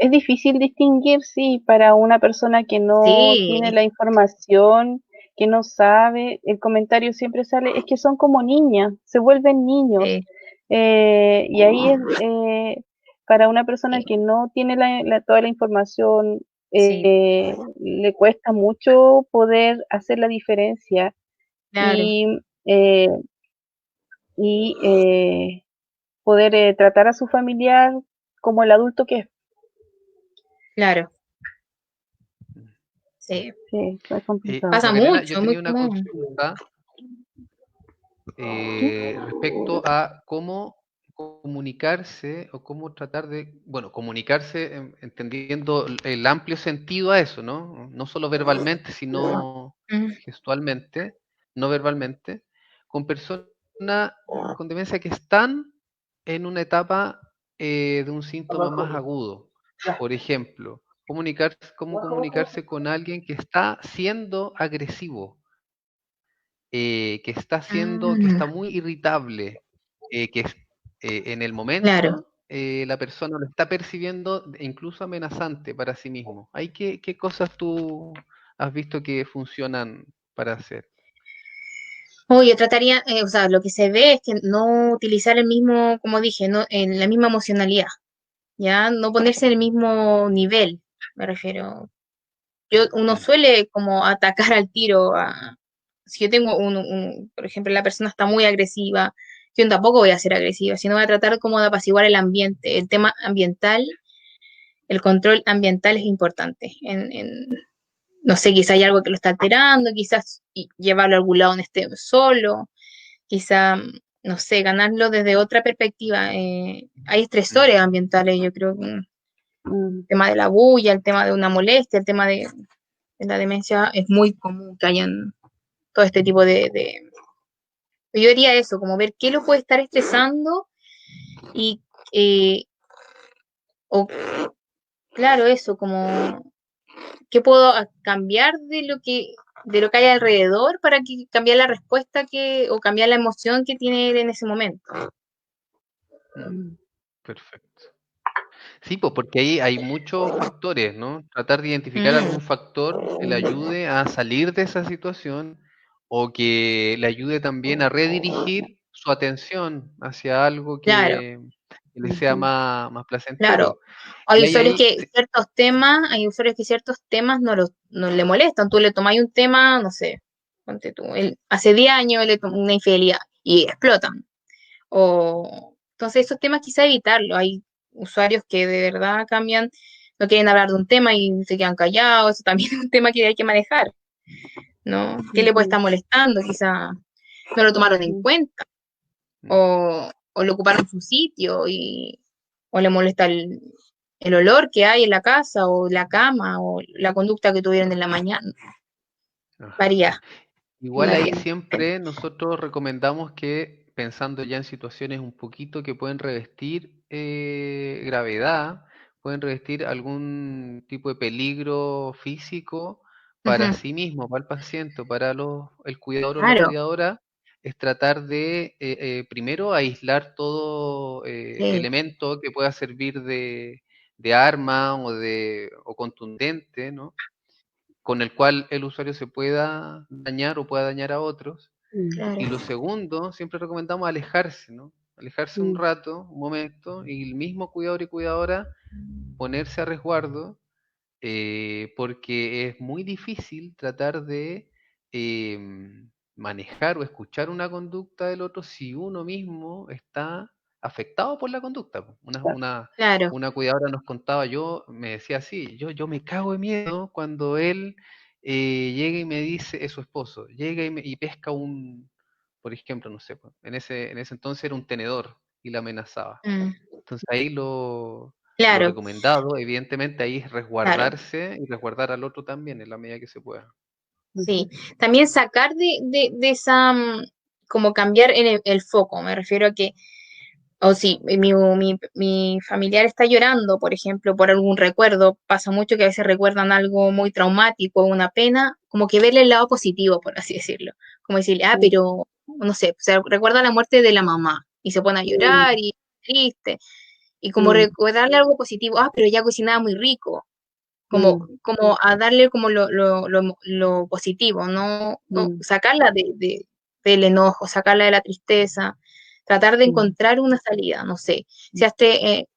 Es difícil distinguir, sí, para una persona que no tiene sí, la información, que no sabe, el comentario siempre sale, es que son como niñas, se vuelven niños. sí, Y ahí es, para una persona sí, que no tiene toda la información, sí, le cuesta mucho poder hacer la diferencia claro, y, eh, y poder tratar a su familiar como el adulto que es. claro, Mm, mm. sí. Sí, es complicado. Pasa Macarena, yo mucho, es muy tenía una común. consulta ¿Mm? respecto a cómo comunicarse o cómo tratar de, bueno, comunicarse entendiendo el amplio sentido a eso, ¿no? No solo verbalmente, sino Mm, gestualmente, no verbalmente, con personas con demencia que están en una etapa de un síntoma más agudo. Por ejemplo, cómo comunicarse con alguien que está siendo agresivo, que está mm, muy irritable, que en el claro, momento la persona lo está percibiendo incluso amenazante para sí mismo. ¿Qué cosas tú has visto que funcionan para hacer? Oye, trataría, o sea, lo que se ve es que no utilizar el mismo, como dije, no, en la misma emocionalidad, ¿ya? No ponerse en el mismo nivel, me refiero. Uno suele como atacar al tiro si yo tengo por ejemplo, la persona está muy agresiva, yo tampoco voy a ser agresiva, sino voy a tratar como de apaciguar el ambiente. El tema ambiental, el control ambiental es importante. No sé, quizá hay algo que lo está alterando, quizás llevarlo a algún lado donde esté solo, quizá, no sé, ganarlo desde otra perspectiva. Hay estresores ambientales, yo creo que el tema de la bulla, el tema de una molestia, el tema de la demencia, es muy común que hayan todo este tipo yo diría eso, como ver qué lo puede estar estresando y, eh, o claro, eso, como qué puedo cambiar de lo que hay alrededor para que cambiar la respuesta o cambiar la emoción que tiene él en ese momento. Perfecto. Sí, pues porque ahí hay muchos factores, ¿no? Tratar de identificar algún factor que le ayude a salir de esa situación o que le ayude también a redirigir su atención hacia algo Claro, que le sea más claro. placentero. Hay Y ahí, usuarios ahí, que ciertos temas no le molestan. Tú le tomas un tema, no sé, ponte tú, hace 10 años él le tomó una infidelidad y explotan. Entonces esos temas quizá evitarlo. Hay usuarios que de verdad cambian, no quieren hablar de un tema y se quedan callados. Eso también es un tema que hay que manejar, ¿no? ¿Qué le puede estar molestando? Quizá no lo tomaron en cuenta o lo ocuparon su sitio o le molesta el olor que hay en la casa o la cama o la conducta que tuvieron en la mañana. ajá. Varía, Igual ahí varía. siempre nosotros recomendamos que, pensando ya en situaciones un poquito que pueden revestir gravedad, pueden revestir algún tipo de peligro físico para Ujú, sí mismo, para el paciente, para el cuidador o la claro, cuidadora, es tratar de primero aislar todo sí, elemento que pueda servir de arma o contundente, ¿no? Con el cual el usuario se pueda dañar o pueda dañar a otros. Y lo claro. segundo, siempre recomendamos alejarse, ¿no? Alejarse un rato, un momento, y el mismo cuidador y cuidadora ponerse a resguardo, porque es muy difícil tratar de manejar o escuchar una conducta del otro si uno mismo está afectado por la conducta. Claro. Una cuidadora nos contaba, me decía así, yo me cago de miedo cuando él llega y me dice, es su esposo, llega y pesca por ejemplo, no sé, pues, en ese entonces era un tenedor y la amenazaba. Mm, Entonces ahí lo claro, recomendado, evidentemente, ahí es claro. resguardarse y resguardar al otro también en la medida que se pueda. Sí, también sacar de esa, como cambiar el foco, me refiero a que, o si mi familiar está llorando, por ejemplo, por algún recuerdo, pasa mucho que a veces recuerdan algo muy traumático, una pena, como que verle el lado positivo, por así decirlo, como decirle, pero, no sé, se recuerda la muerte de la mamá y se pone a llorar y triste, y como recordarle algo positivo, pero ella cocinaba muy rico, como a darle como lo positivo, no sacarla del enojo, sacarla de la tristeza, tratar de encontrar una salida, no sé, si a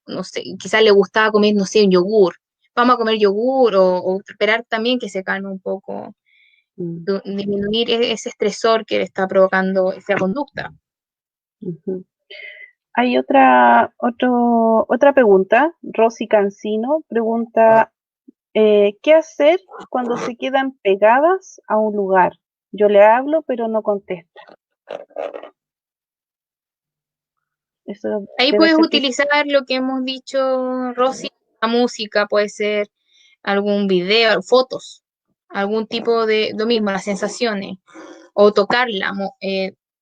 no sé, quizás le gustaba comer, no sé, un yogur, vamos a comer yogur o esperar también que se calme un poco, disminuir ese estresor que le está provocando esa conducta. Hay otra pregunta. Rosy Cancino pregunta, ¿qué hacer cuando se quedan pegadas a un lugar? Yo le hablo, pero no contesta. Eso Ahí debe puedes ser que... utilizar lo que hemos dicho, Rosy, la música, puede ser algún video, fotos, algún tipo de, lo mismo, las sensaciones, o tocarla,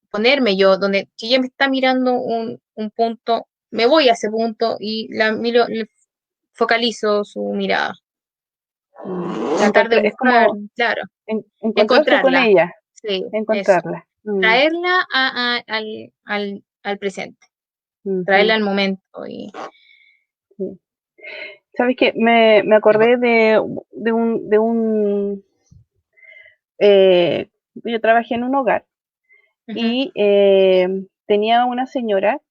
ponerme yo, donde si ella me está mirando un punto, me voy a ese punto y la miro, focalizo su mirada. Tratar de Es buscar, como claro, encontrarse con encontrarla, ella, sí, eso, encontrarla. traerla al presente, traerla al momento Sí. ¿Sabes qué? Me acordé de un yo trabajé en un hogar Ujú. y tenía una señora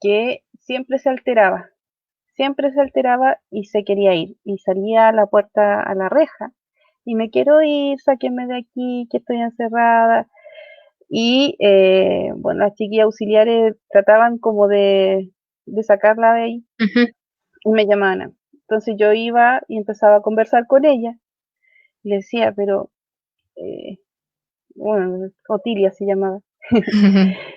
que siempre se alteraba y se quería ir y salía a la puerta, a la reja y me quiero ir, sáquenme de aquí, que estoy encerrada. Y bueno, las chiquillas auxiliares trataban como de sacarla de ahí Ujú. y me llamaban a mí. Entonces yo iba y empezaba a conversar con ella y le decía, pero, bueno, Otilia se llamaba,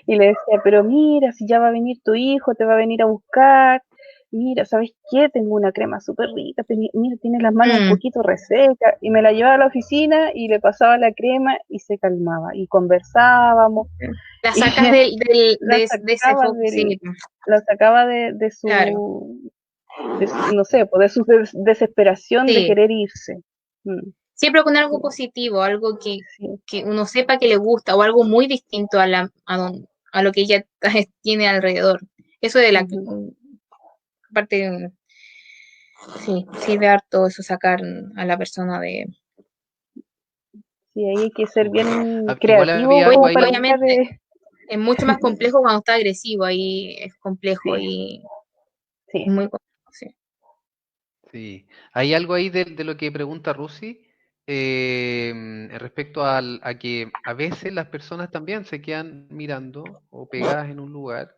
y le decía, pero mira, si ya va a venir tu hijo, te va a venir a buscar, mira, ¿sabes qué? Tengo una crema súper rica, mira, tiene las manos un Mm. poquito resecas, y me la llevaba a la oficina y le pasaba la crema y se calmaba, y conversábamos, La y sacas la de ese sacaba foco, sí, la sacaba claro, no sé, pues de su desesperación de sí. querer irse. Mm, Siempre con algo sí, positivo, algo sí, que uno sepa que le gusta o algo muy distinto a lo que ella tiene alrededor. Eso de la ujú. parte, sí, sirve harto eso sacar a la persona de... Sí, ahí hay que ser bien Igual creativo había algo como para ahí. sacar, Obviamente es mucho más complejo cuando está agresivo, ahí es complejo sí, y sí, muy complejo, sí. Sí, hay algo ahí de lo que pregunta Rusi respecto a que a veces las personas también se quedan mirando o pegadas en un lugar,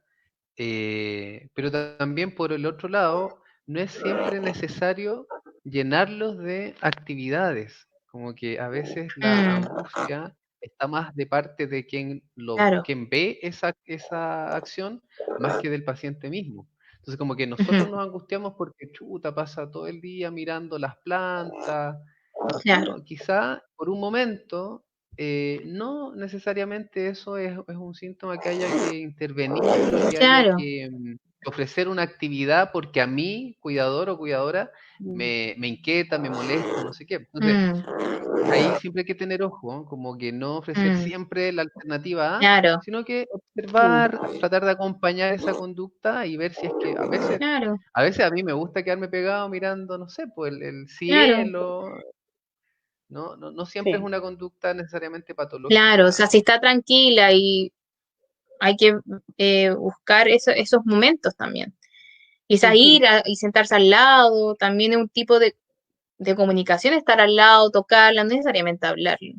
pero también por el otro lado, no es siempre necesario llenarlos de actividades, como que a veces la Mm, angustia está más de parte de claro. quien ve esa acción más que del paciente mismo. Entonces, como que nosotros Ujú, nos angustiamos porque chuta, pasa todo el día mirando las plantas. claro, Bueno, quizá por un momento, no necesariamente eso es un síntoma que haya que intervenir o que haya claro. que ofrecer una actividad porque a mí, cuidador o cuidadora, mm, me inquieta, me molesta, no sé qué. Entonces, Mm, ahí siempre hay que tener ojo, ¿no? Como que no ofrecer mm, siempre la alternativa A, claro, sino que mm, observar, tratar de acompañar esa conducta y ver si es que claro, a veces a mí me gusta quedarme pegado mirando, no sé, pues el claro. cielo, no siempre es sí, una conducta necesariamente Claro, o sea, patológica. si está tranquila y hay que buscar esos momentos también. Quizás ujú, y sentarse al lado, también es un tipo de comunicación, estar al lado, tocarla, no necesariamente hablarle.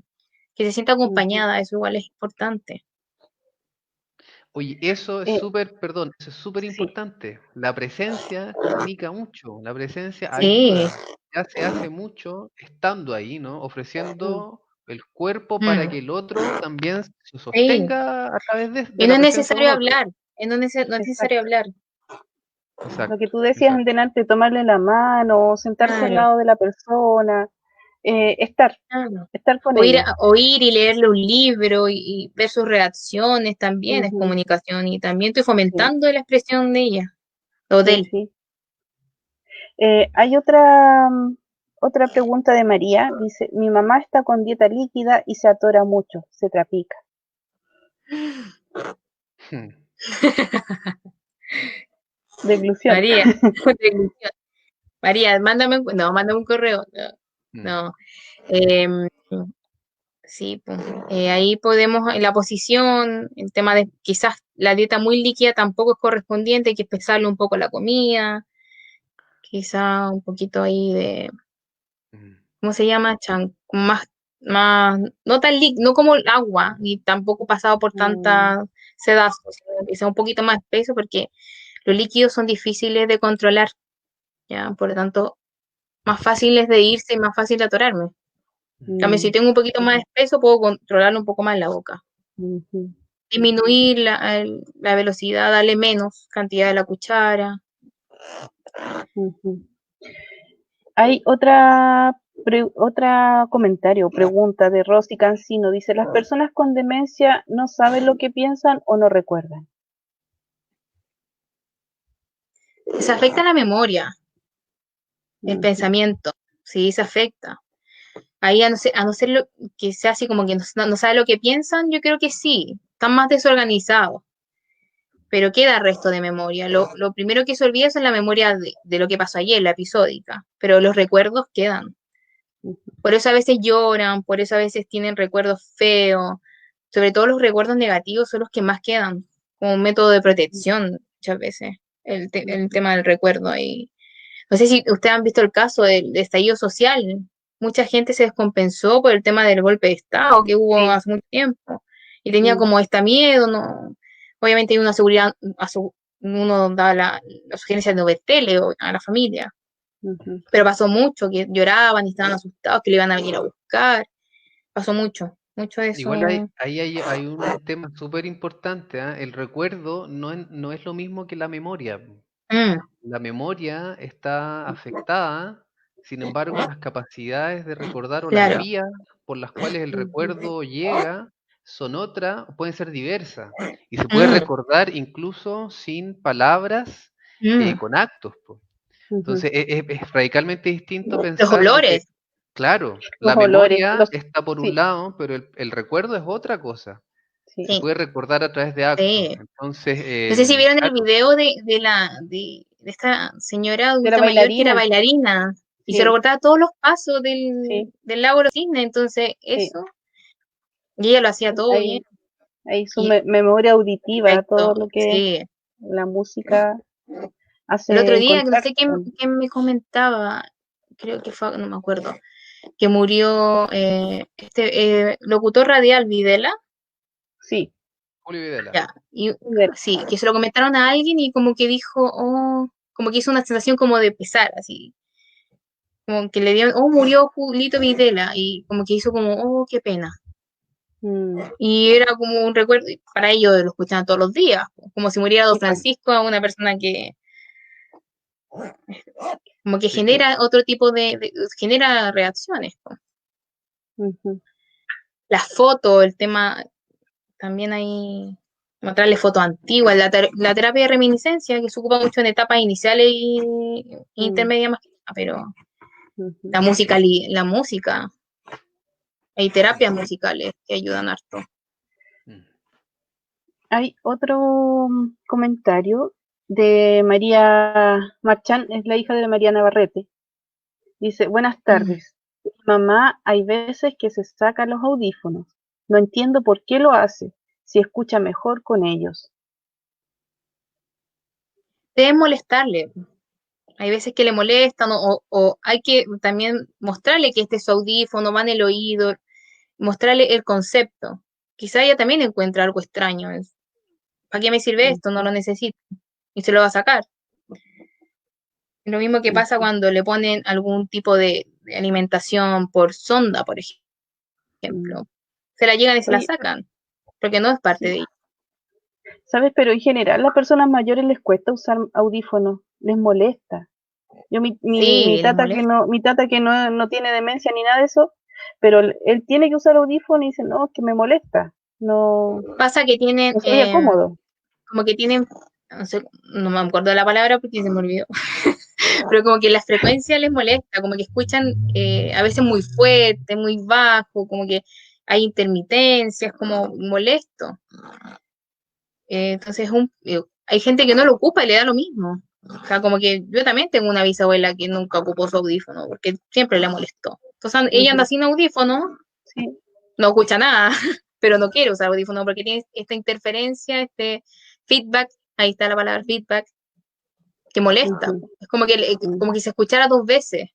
Que se sienta ujú. acompañada, eso igual es importante. Oye, eso es Eh, súper, perdón, eso es súper sí, importante. La presencia comunica mucho, la presencia Sí, ayuda. Ya se hace mucho estando ahí, ¿no? mm, Ofreciendo el cuerpo para que mm, el otro también se sí. sostenga a través de Y no la es presencia de un necesario otro. hablar, no es necesario exacto. hablar. Lo que Exacto, tú decías exacto. antes, tomarle la mano, sentarse al Claro, lado de la persona, estar, claro. estar con ella. Oír y leerle un libro y ver sus reacciones también es Ujú, comunicación y también estoy sí, fomentando la expresión de ella o de sí, él. sí. Hay otra pregunta de María. Dice, mi mamá está con dieta líquida y se atora mucho, se trapica. Deglución. María, María, mándame un correo. Mm, No, em, sí, pues, ahí podemos, en la posición, el tema de quizás la dieta muy líquida tampoco es correspondiente, hay que pesarle un poco la comida, quizá un poquito ahí de, mm, ¿cómo se llama? Más, no tan no como el agua, ni tampoco pasado por Mm, tanta sedazo, sino que sea un poquito más espeso porque los líquidos son difíciles de controlar, ¿ya? Por lo tanto, más fáciles de irse y más fácil de atorarme. En cambio, si mm, tengo un poquito más espeso, puedo controlarlo un poco más en la boca. ujú, Disminuir la velocidad, darle menos cantidad de la cuchara. ujú. Hay otra comentario, pregunta de Rosy Cancino. Dice, las personas con demencia no saben lo que piensan o no recuerdan. Se afecta la memoria, el Ujú, pensamiento, sí, se afecta. Ahí a no ser que sea así como que no sabe lo que piensan, yo creo que sí, están más desorganizados. pero queda resto de memoria. Lo primero que se olvida es la memoria de lo que pasó ayer, la episódica, pero los recuerdos quedan. Por eso a veces lloran, por eso a veces tienen recuerdos feos, sobre todo los recuerdos negativos son los que más quedan, como un método de protección muchas veces, el tema del recuerdo ahí. No sé si ustedes han visto el caso del estallido social. Mucha gente se descompensó por el tema del golpe de Estado que hubo Sí. hace mucho tiempo. Y tenía como esta miedo, ¿no? Obviamente hay una seguridad, uno da la sugerencia de no ver tele a la familia. Pero pasó mucho, que lloraban y estaban asustados, que le iban a venir a buscar. Pasó mucho, mucho de eso. Igual hay un tema súper importante, ¿ah? El recuerdo no es lo mismo que la memoria. Mm, La memoria está afectada, sin embargo, las capacidades de recordar o las claro. vías por las cuales el recuerdo llega son otras, pueden ser diversas. Y se puede Mm, recordar incluso sin palabras, mm. con actos, po. Entonces, es radicalmente distinto Los pensar de que, olores, claro, Los la olores, memoria está por un sí, lado, pero el recuerdo es otra cosa. sí. Se sí, puede recordar a través de actos. sí. Entonces, No sé si vieron el claro, video de esta señora De la adulta mayor que era bailarina, bailarina y se sí, recordaba todos los pasos sí, del lago de los cisnes, entonces sí. eso, y ella lo hacía todo bien. Ahí su Y memoria auditiva, todo perfecto, lo que sí. la música El otro hace día, no sé contacto quién, con. quién me comentaba, creo que fue, no me acuerdo, que murió este locutor radial Videla, Sí, Julio Videla. ya, y ver, sí, que se lo comentaron a alguien y como que dijo, oh, como que hizo una sensación como de pesar, así, como que le dio, oh, murió Julito Videla, y como que hizo como, oh, qué pena. Y era como un recuerdo, y para ellos lo escuchaban todos los días, como si muriera Don sí, pues, Francisco, a una persona que como que Sí. genera otro tipo genera reacciones. Po. ujú, Las fotos, el tema, también hay mostrarle fotos antiguas, la terapia de reminiscencia que se ocupa mucho en etapas iniciales y intermedias más que nada, pero ujú. la música, hay terapias musicales que ayudan harto. Mm. Hay otro comentario de María Marchán, es la hija de María Navarrete. Dice, buenas Mm. tardes. Mi mamá hay veces que se saca los audífonos. No entiendo por qué lo hace, si escucha mejor con ellos. Debe molestarle. Hay veces que le molestan o hay que también mostrarle que este es su audífono, va en el oído, mostrarle el concepto. Quizá ella también encuentra algo extraño. ¿Para qué me sirve esto? No lo necesito. Y se lo va a sacar. Lo mismo que pasa cuando le ponen algún tipo de alimentación por sonda, por ejemplo. Se la llegan y se la Oye, sacan, porque no es parte sí, de ella. ¿sabes? Pero en general a las personas mayores les cuesta usar audífonos, les molesta. Yo mi Sí, les tata molesta. mi tata que no tiene demencia ni nada de eso, pero él tiene que usar audífono y dice, no, es que me molesta, Pasa que tienen, no se oye cómodo. como que tienen, no sé, no me acuerdo de la palabra porque se me olvidó, pero como que la frecuencia les molesta, como que escuchan a veces muy fuerte, muy bajo, como que hay intermitencias, como molesto. Entonces hay gente que no lo ocupa y le da lo mismo. O sea, como que yo también tengo una bisabuela que nunca ocupó su audífono porque siempre le molestó. Entonces ella anda Ujú, sin audífono, sí, no escucha nada, pero no quiere usar audífono porque tiene esta interferencia, este feedback, ahí está la palabra feedback, que molesta. ujú, Es como que, como que se escuchara dos veces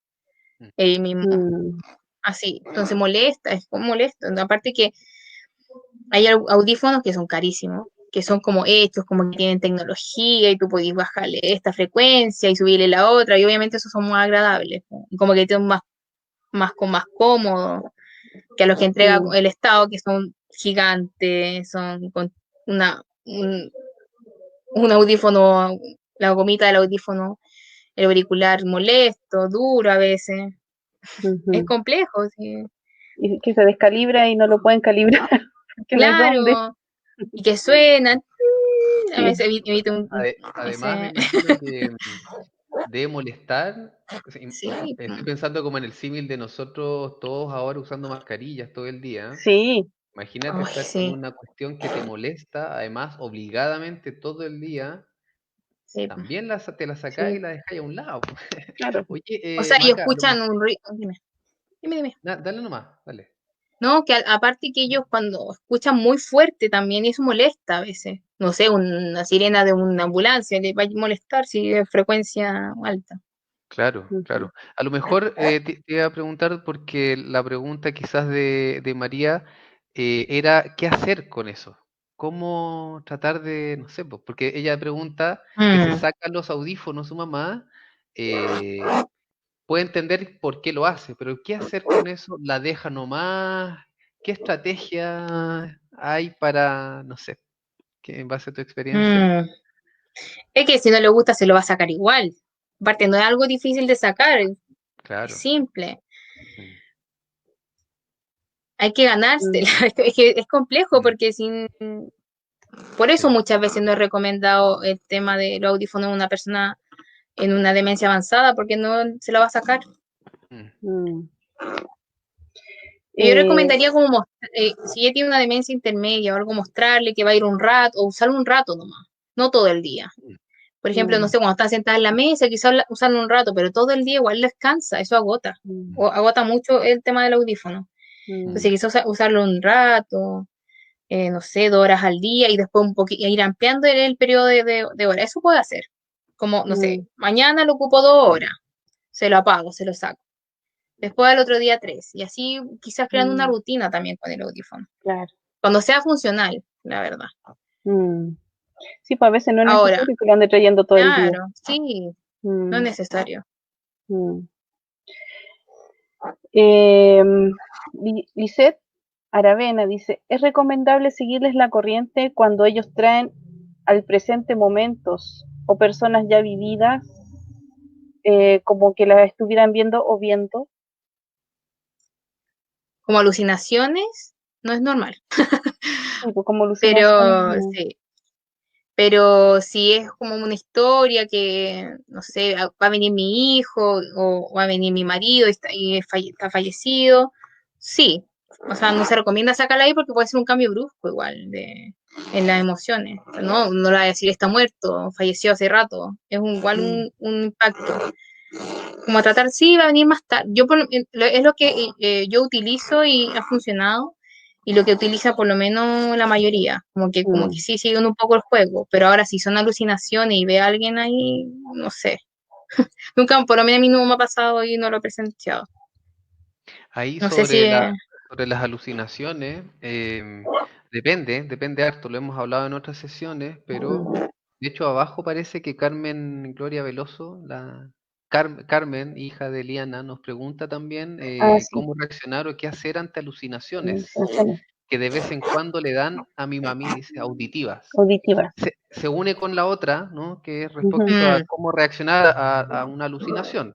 Mm. el mismo, mm, así. Entonces molesta, es como molesto. Aparte que hay audífonos que son carísimos, que son como hechos, como que tienen tecnología y tú podés bajarle esta frecuencia y subirle la otra, y obviamente esos son más agradables, ¿no? Y como que son más cómodos que a los que entrega mm, el Estado, que son gigantes, son con una, un audífono, la gomita del audífono, el auricular molesto, duro a veces. Es ujú. complejo, sí. Y que se descalibra y no lo pueden calibrar, que no hay dónde. Claro, y que suena, a Sí, veces emite Además, me ese, imagino que debe molestar. sí, Estoy pensando como en el símil de nosotros todos ahora usando mascarillas todo el día. sí, Imagínate Ay, estar con sí, una cuestión que te molesta, además, obligadamente todo el día, sí, también te la sacás y sí. la dejáis a un lado. Claro. Oye, O sea, y Maca, escuchan un ruido. Dime, dime. dale nomás, dale. No, que aparte que ellos cuando escuchan muy fuerte también, y eso molesta a veces. No sé, una sirena de una ambulancia le va a molestar si es frecuencia alta. Claro, Ujú. claro. A lo mejor te iba a preguntar porque la pregunta quizás de María era ¿qué hacer con eso? ¿Cómo tratar de, no sé, pues, porque ella pregunta que se Mm, saca los audífonos su mamá, eh, puede entender por qué lo hace, pero ¿qué hacer con eso? ¿La deja nomás? ¿Qué estrategia hay para, no sé, que en base a tu experiencia? mm. Es que si no le gusta se lo va a sacar igual. Aparte, no es algo difícil de sacar, es Claro. simple. Mm, Hay que ganársela. Mm, Es que es complejo mm, porque sin... Por eso sí. muchas veces no he recomendado el tema de los audífonos a una persona en una demencia avanzada porque no se lo va a sacar. Mm, mm. Yo Eh, recomendaría como si ella tiene una demencia intermedia o algo, mostrarle que va a ir un rato o usarlo un rato nomás, no todo el día. mm, Por ejemplo, no mm, sé, cuando está sentada en la mesa, quizás usarlo un rato, pero todo el día igual les cansa, eso agota. mm, O agota mucho el tema del audífono. mm, Entonces, quizás usarlo un rato, no sé, 2 horas al día y después un poquito, ir ampliando el periodo de horas. Eso puede hacer. Como, no sé, mm, mañana lo ocupo 2 horas, se lo apago, se lo saco. Después al otro día 3. Y así quizás creando una mm, rutina también con el audífono. claro. Cuando sea funcional, la verdad. Mm. Sí, pues a veces no es Ahora, necesario que lo ande trayendo todo el día. claro, sí, no es Mm, necesario. mm. Eh, Lisette Aravena dice, ¿es recomendable seguirles la corriente cuando ellos traen al presente momentos o personas ya vividas, como que las estuvieran viendo o viendo? Como alucinaciones, no es normal. Sí, pues como alucinaciones. Pero sí, pero si es como una historia que, no sé, va a venir mi hijo o va a venir mi marido está fallecido, sí. O sea, no se recomienda sacarla ahí porque puede ser un cambio brusco igual en las emociones. No, no le va a decir está muerto, falleció hace rato. Es igual Mm, un impacto. Como tratar, sí, va a venir más tarde. Es lo que yo utilizo y ha funcionado y lo que utiliza por lo menos la mayoría, como que mm. sí siguen un poco el juego, pero ahora si son alucinaciones y ve a alguien ahí, no sé. Nunca, por lo menos a mí no me ha pasado y no lo he presenciado. Ahí No sé si... sobre las alucinaciones, depende harto, lo hemos hablado en otras sesiones, pero Mm, de hecho abajo parece que Carmen Gloria Veloso, Carmen, hija de Liana, nos pregunta también ah, sí, cómo reaccionar o qué hacer ante alucinaciones alucinaciones que de vez en cuando le dan a mi mami, dice, auditivas. auditivas. Se une con la otra, ¿no? Que es Ujú, respecto a Mm, cómo reaccionar a una alucinación.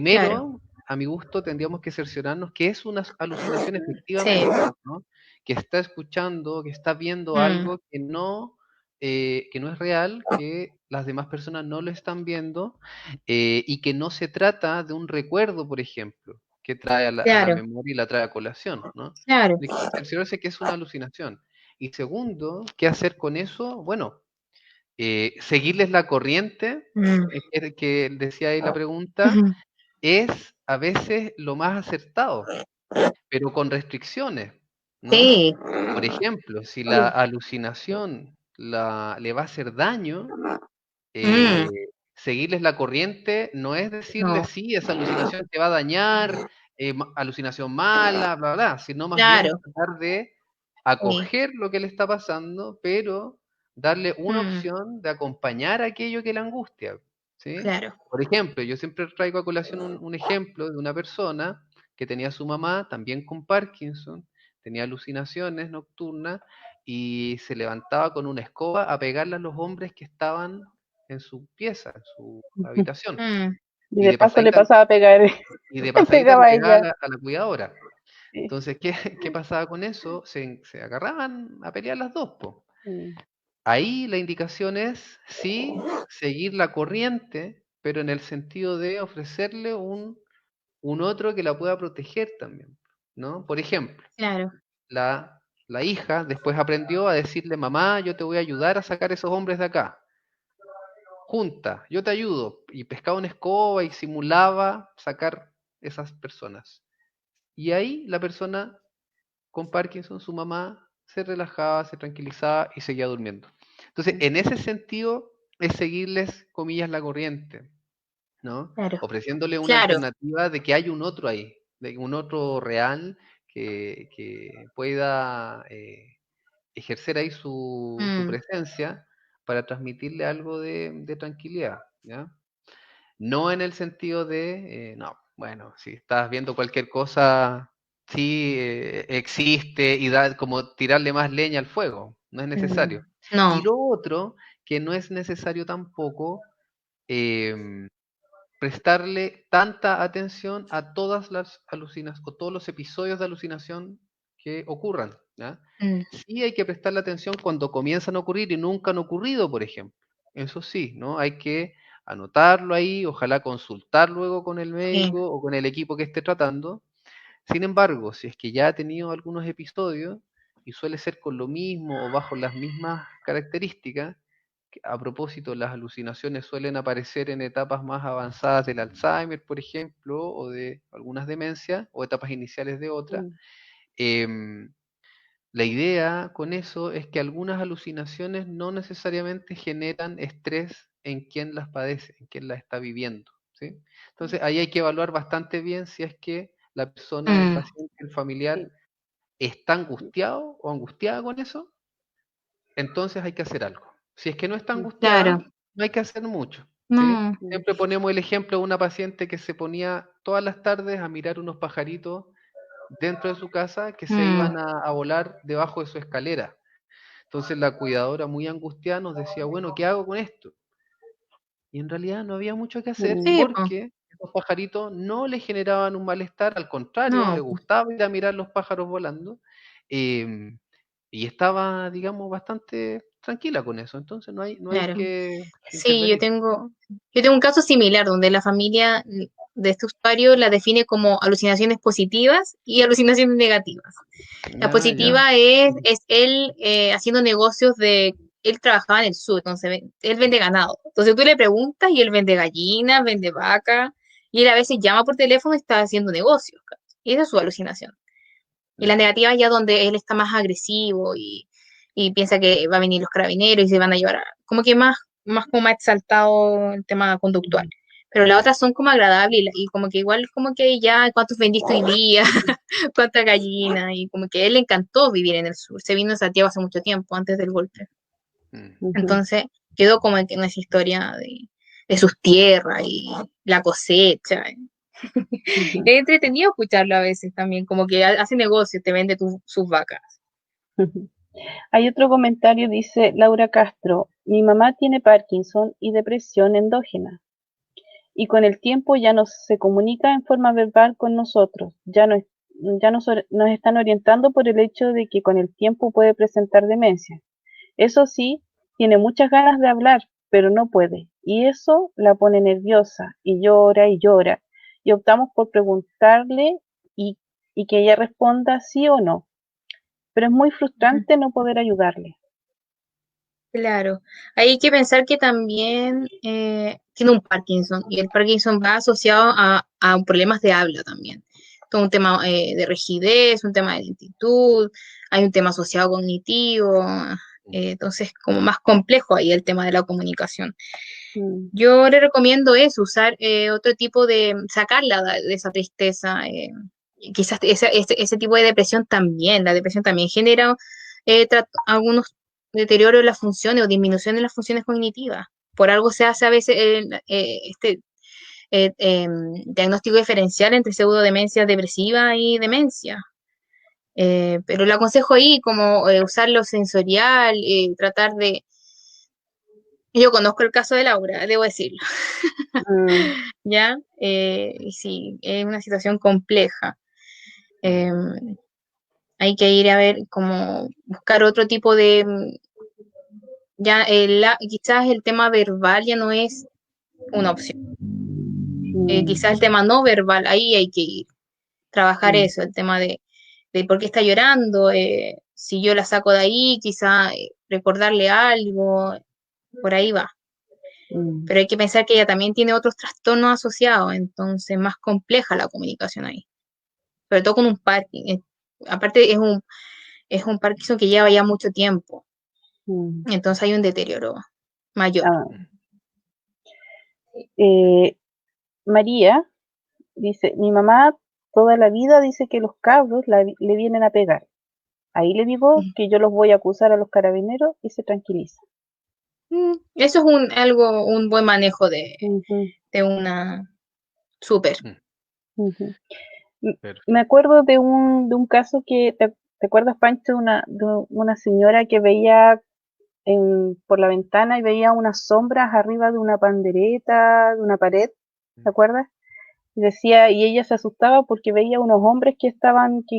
claro, Primero, a mi gusto, tendríamos que cerciorarnos que es una alucinación sí. efectivamente, ¿no? Que está escuchando, que está viendo Mm, algo que no es real, que las demás personas no lo están viendo y que no se trata de un recuerdo, por ejemplo, que trae a la claro, memoria y la trae a colación, ¿no? claro. De que cerciorarse que es una alucinación. Y segundo, ¿qué hacer con eso? Bueno, seguirles la corriente, Mm, que decía ahí la pregunta, ujú, es a veces lo más acertado, pero con restricciones, ¿no? sí. Por ejemplo, si la alucinación le va a hacer daño, Mm, eh, seguirles la corriente no es decirles, no, sí, esa alucinación te va a dañar, alucinación mala, bla, bla, sino más bien claro, tratar de sí. acoger lo que le está pasando, pero darle una Mm, opción de acompañar aquello que le angustia, ¿sí? claro. Por ejemplo, yo siempre traigo a colación un ejemplo de una persona que tenía a su mamá también con Parkinson, tenía alucinaciones nocturnas y se levantaba con una escoba a pegarle a los hombres que estaban en su pieza, en su ujú. habitación. Mm, Y Y de de paso le pasadita, pasaba a pegar, y de pasadita le pegaba a pegaba a ella. la cuidadora. Sí. Entonces, ¿qué, qué pasaba con eso? Se agarraban a pelear las dos, po. Mm, Ahí la indicación es, sí, seguir la corriente, pero en el sentido de ofrecerle un otro que la pueda proteger también, ¿no? Por ejemplo, claro. la, la hija después aprendió a decirle, mamá, yo te voy a ayudar a sacar esos hombres de acá. Junta, yo te ayudo. Y pescaba una escoba y simulaba sacar esas personas. Y ahí la persona con Parkinson, su mamá, se relajaba, se tranquilizaba y seguía durmiendo. Entonces, en ese sentido, es seguirles, comillas, la corriente, ¿no? Claro, Ofreciéndole una claro. alternativa de que hay un otro ahí, de un otro real que pueda ejercer ahí su Mm, presencia para transmitirle algo de tranquilidad, ¿ya? No en el sentido de, no, bueno, si estás viendo cualquier cosa, sí existe y da como tirarle más leña al fuego, no es necesario. Y no. lo otro, que no es necesario tampoco em, prestarle tanta atención a todas las alucinaciones o todos los episodios de alucinación que ocurran, ¿ya? Mm, Sí hay que prestarle atención cuando comienzan a ocurrir y nunca han ocurrido, por ejemplo. Eso sí, ¿no? Hay que anotarlo ahí, ojalá consultar luego con el sí. médico o con el equipo que esté tratando. Sin embargo, si es que ya ha tenido algunos episodios y suele ser con lo mismo o bajo las mismas características, a propósito, las alucinaciones suelen aparecer en etapas más avanzadas del Alzheimer, por ejemplo, o de algunas demencias, o etapas iniciales de otras. Em, la idea con eso es que algunas alucinaciones no necesariamente generan estrés en quien las padece, en quien las está viviendo, ¿sí? Entonces ahí hay que evaluar bastante bien si es que la persona, el Mm, paciente, el familiar, Sí. está angustiado o angustiada con eso, entonces hay que hacer algo. Si es que no está claro. angustiada, no hay que hacer mucho, ¿sí? No. Siempre ponemos el ejemplo de una paciente que se ponía todas las tardes a mirar unos pajaritos dentro de su casa que se Mm, iban a volar debajo de su escalera. Entonces la cuidadora muy angustiada nos decía, bueno, ¿qué hago con esto? Y en realidad no había mucho que hacer sí, po, porque esos pajaritos no le generaban un malestar, al contrario, le no. gustaba ir a mirar los pájaros volando eh, y estaba, digamos, bastante tranquila con eso. Entonces no hay Claro. que Sí, intervenir. yo tengo un caso similar donde la familia de este usuario la define como alucinaciones positivas y alucinaciones negativas. La Ah, ya. positiva es él haciendo negocios él trabajaba en el sur, entonces él vende ganado. Entonces tú le preguntas y él vende gallinas, vende vaca, y él a veces llama por teléfono y está haciendo negocios, ¿cachai? Y esa es su alucinación. Y la Ya. negativa ya donde él está más agresivo y piensa que va a venir los carabineros y se van a llevar como que más como más exaltado el tema conductual. Pero las Ya. otras son como agradables y como que igual como que ya cuántos vendiste hoy día, cuántas gallinas y como que a él le encantó vivir en el sur. Se vino a Santiago hace mucho tiempo, antes del golpe. Mm. Entonces quedó como en esa historia de sus tierras y la cosecha. Es entretenido escucharlo a veces también, como que hace negocio, te vende sus vacas. Hay otro comentario, dice Laura Castro, mi mamá tiene Parkinson y depresión endógena, y con el tiempo ya no se comunica en forma verbal con nosotros, nos están orientando por el hecho de que con el tiempo puede presentar demencia. Eso sí, tiene muchas ganas de hablar, pero no puede, y eso la pone nerviosa, y llora, y optamos por preguntarle y, y que ella responda sí o no, pero es muy Ujú. frustrante no poder ayudarle. Claro, hay que pensar que también tiene un Parkinson y el Parkinson va asociado a problemas de habla también. Todo un tema de rigidez, un tema de lentitud, hay un tema asociado cognitivo, entonces como más complejo ahí el tema de la comunicación. Mm, Yo le recomiendo eso, usar otro tipo sacarla de esa tristeza. Y quizás ese tipo de depresión también, la depresión también genera algunos deterioros en las funciones o disminución en las funciones cognitivas. Por algo se hace a veces este diagnóstico diferencial entre pseudodemencia depresiva y demencia. Pero le aconsejo ahí como usar lo sensorial, tratar de... Yo conozco el caso de Laura, debo decirlo. mm, ¿Ya? Y sí, es una situación compleja. Mm. Eh, hay que ir a ver, como buscar otro tipo ya quizás el tema verbal ya no es una opción. Quizás el mm, tema no verbal, ahí hay que ir, trabajar mm, eso, el tema de por qué está llorando, si yo la saco de ahí, quizá recordarle algo, por ahí va. Pero hay que pensar que ella también tiene otros trastornos asociados, entonces más compleja la comunicación ahí. Sobre todo con un Parkinson. Aparte es un Parkinson que lleva ya mucho tiempo, entonces hay un deterioro mayor. María dice, mi mamá toda la vida dice que los cabros le vienen a pegar. Ahí le digo que yo los voy a acusar a los carabineros y se tranquiliza. Eso es un buen manejo de una súper. Me acuerdo de un caso que, ¿te acuerdas, Pancho? De una señora que veía por la ventana y veía unas sombras arriba de una pandereta, de una pared, ¿te acuerdas? Y decía, y ella se asustaba porque veía unos hombres que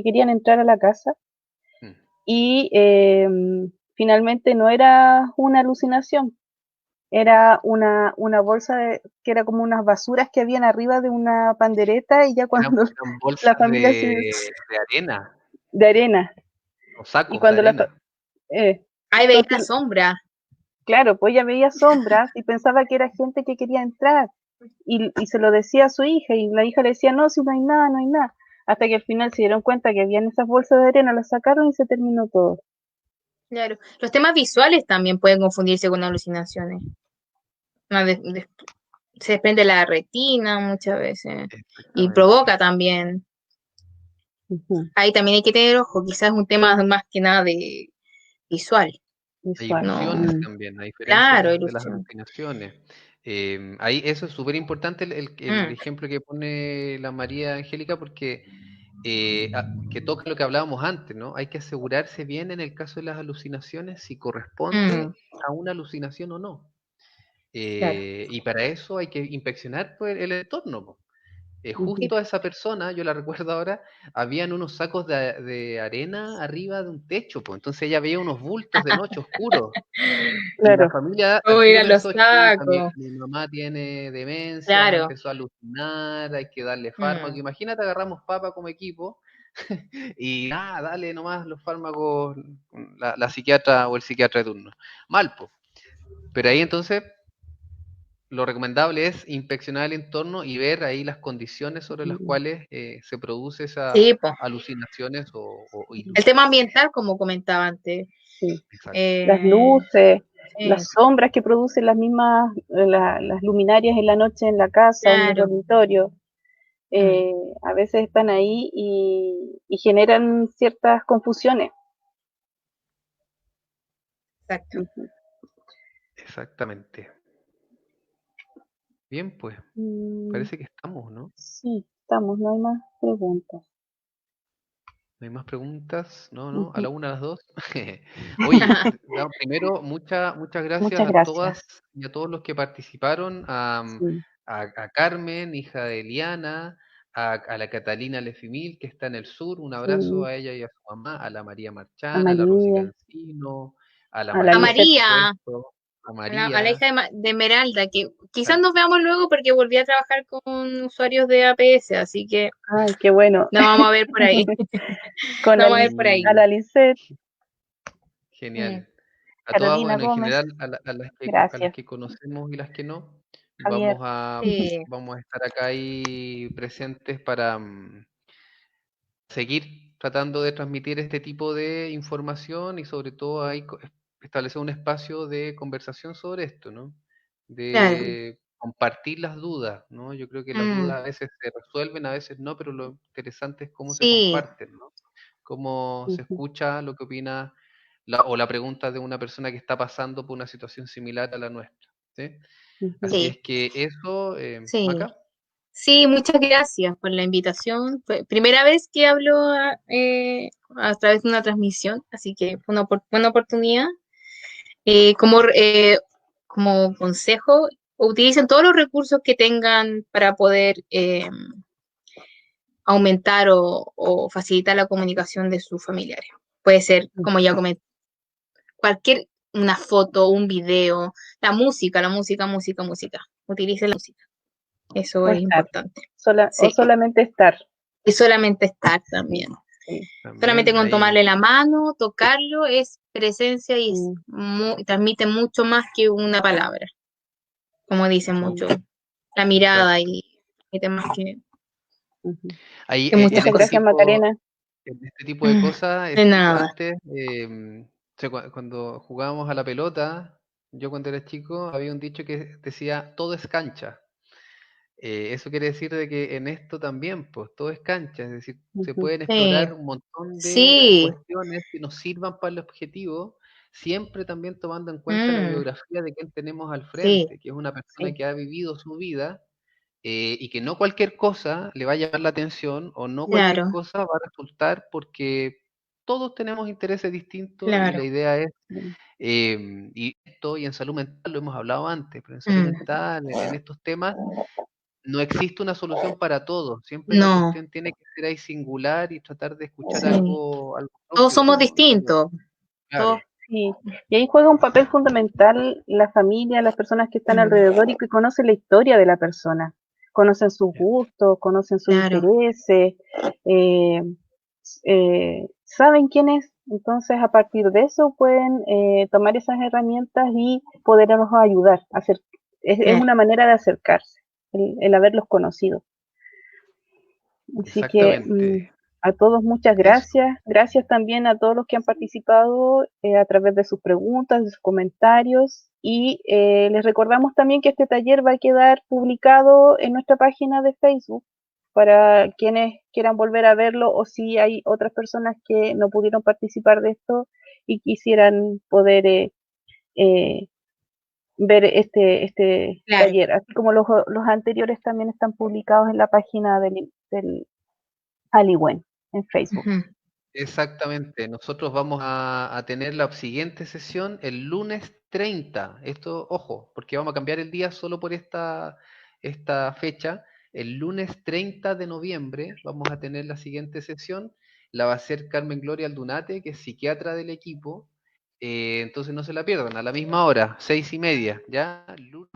querían entrar a la casa y finalmente no era una alucinación, era una bolsa que era como unas basuras que habían arriba de una pandereta y ya cuando Eran bolsas la familia de arena. de arena. O sacos Y cuando de arena. Ahí veía la sombra. Claro, pues ella veía sombras y pensaba que era gente que quería entrar. Y se lo decía a su hija y la hija le decía, no, si no hay nada, no hay nada. Hasta que al final se dieron cuenta que habían esas bolsas de arena, las sacaron y se terminó todo. Claro, los temas visuales también pueden confundirse con alucinaciones. Se desprende la retina muchas veces y provoca también. Ahí también hay que tener ojo, quizás es un tema más que nada de visual. Hay ilusiones también, a diferencia Claro, de las alucinaciones. Ahí eso es súper importante el ejemplo que pone la María Angélica, porque que toca lo que hablábamos antes, ¿no? Hay que asegurarse bien en el caso de las alucinaciones si corresponde a una alucinación o no. Y para eso hay que inspeccionar pues, el entorno. Po. Justo a esa persona, yo la recuerdo ahora, habían unos sacos de arena arriba de un techo, pues entonces ella veía unos bultos de noche oscuros. Y la familia al tiro pensó, mi mamá tiene demencia, empezó a alucinar, hay que darle fármacos. Imagínate, agarramos papa como equipo y dale nomás los fármacos la psiquiatra o el psiquiatra de turno. Mal, pues. Pero ahí entonces lo recomendable es inspeccionar el entorno y ver ahí las condiciones sobre las cuales se produce esas alucinaciones o ilusiones. El tema ambiental, como comentaba antes. Las luces, las sombras que producen las mismas, las luminarias en la noche en la casa, en el dormitorio, a veces están ahí y generan ciertas confusiones. Exacto. Exactamente. Bien, pues, parece que estamos, ¿no? Sí, estamos, no hay más preguntas. ¿No hay más preguntas? No, a la una, a las dos. Oye, primero, muchas gracias a todas y a todos los que participaron, a Carmen, hija de Eliana, a la Catalina Lefimil, que está en el sur, un abrazo a ella y a su mamá, a la María Marchán, a la Rosy Cancino, a la María, a María. A la hija de Esmeralda, que quizás nos veamos luego porque volví a trabajar con usuarios de APS, así que ay, qué bueno. Nos vamos a ver por ahí. A la Lisette. Genial. A Carolina todas, en Gómez. general, a las que conocemos y las que no, Javier. vamos a estar acá ahí presentes para seguir tratando de transmitir este tipo de información y sobre todo ahí establecer un espacio de conversación sobre esto, ¿no? De compartir las dudas, ¿no? Yo creo que las dudas a veces se resuelven, a veces no, pero lo interesante es cómo se comparten, ¿no? Cómo se escucha lo que opina o la pregunta de una persona que está pasando por una situación similar a la nuestra, ¿sí? Así es que eso, Maca. Sí, muchas gracias por la invitación. Fue primera vez que hablo a través de una transmisión, así que fue una buena oportunidad. Como consejo, utilicen todos los recursos que tengan para poder aumentar o facilitar la comunicación de sus familiares. Puede ser, como ya comenté, una foto, un video, música. Utilicen la música. Eso es importante. O solamente estar. Y solamente estar también. Solamente También con ahí. tomarle la mano, tocarlo, es presencia y transmite mucho más que una palabra, como dicen mucho. La mirada y transmite más Ahí, que muchas Muchas este cosas. gracias, tipo, Macarena. en este tipo de cosas, De nada. antes, cuando jugábamos a la pelota, yo cuando era chico, había un dicho que decía, todo es cancha. Eso quiere decir de que en esto también, pues, todo es cancha, es decir, se pueden Sí, explorar un montón de sí, cuestiones que nos sirvan para el objetivo, siempre también tomando en cuenta la biografía de quien tenemos al sí, frente, que es una persona Sí. que ha vivido su vida y que no cualquier cosa le va a llamar la atención o no cualquier claro, cosa va a resultar porque todos tenemos intereses distintos y la claro. idea es, y esto y en salud mental lo hemos hablado antes, pero en salud Mm, mental, en estos temas, no existe una solución para todo. Siempre la no, cuestión tiene que ser ahí singular y tratar de escuchar sí. algo Todos propio. somos distintos. Claro, Todos, Sí, y ahí juega un papel fundamental la familia, las personas que están alrededor y que conocen la historia de la persona, conocen sus gustos, conocen sus claro, intereses, eh, saben quién es, entonces a partir de eso pueden tomar esas herramientas y podernos ayudar. Es claro. una manera de acercarse, el haberlos conocido. Así que exactamente. a todos muchas Eso. gracias. Gracias también a todos los que han participado a través de sus preguntas, de sus comentarios. Y les recordamos también que este taller va a quedar publicado en nuestra página de Facebook para quienes quieran volver a verlo o si hay otras personas que no pudieron participar de esto y quisieran poder eh, ver este Claro. taller, así como los anteriores también están publicados en la página del Aliwen en Facebook. Ujú. Exactamente. Nosotros vamos a tener la siguiente sesión el lunes 30. Esto, ojo, porque vamos a cambiar el día solo por esta fecha. El lunes 30 de noviembre vamos a tener la siguiente sesión. La va a hacer Carmen Gloria Aldunate, que es psiquiatra del equipo. Entonces no se la pierdan, a la misma hora, 6:30, ¿ya? Lunes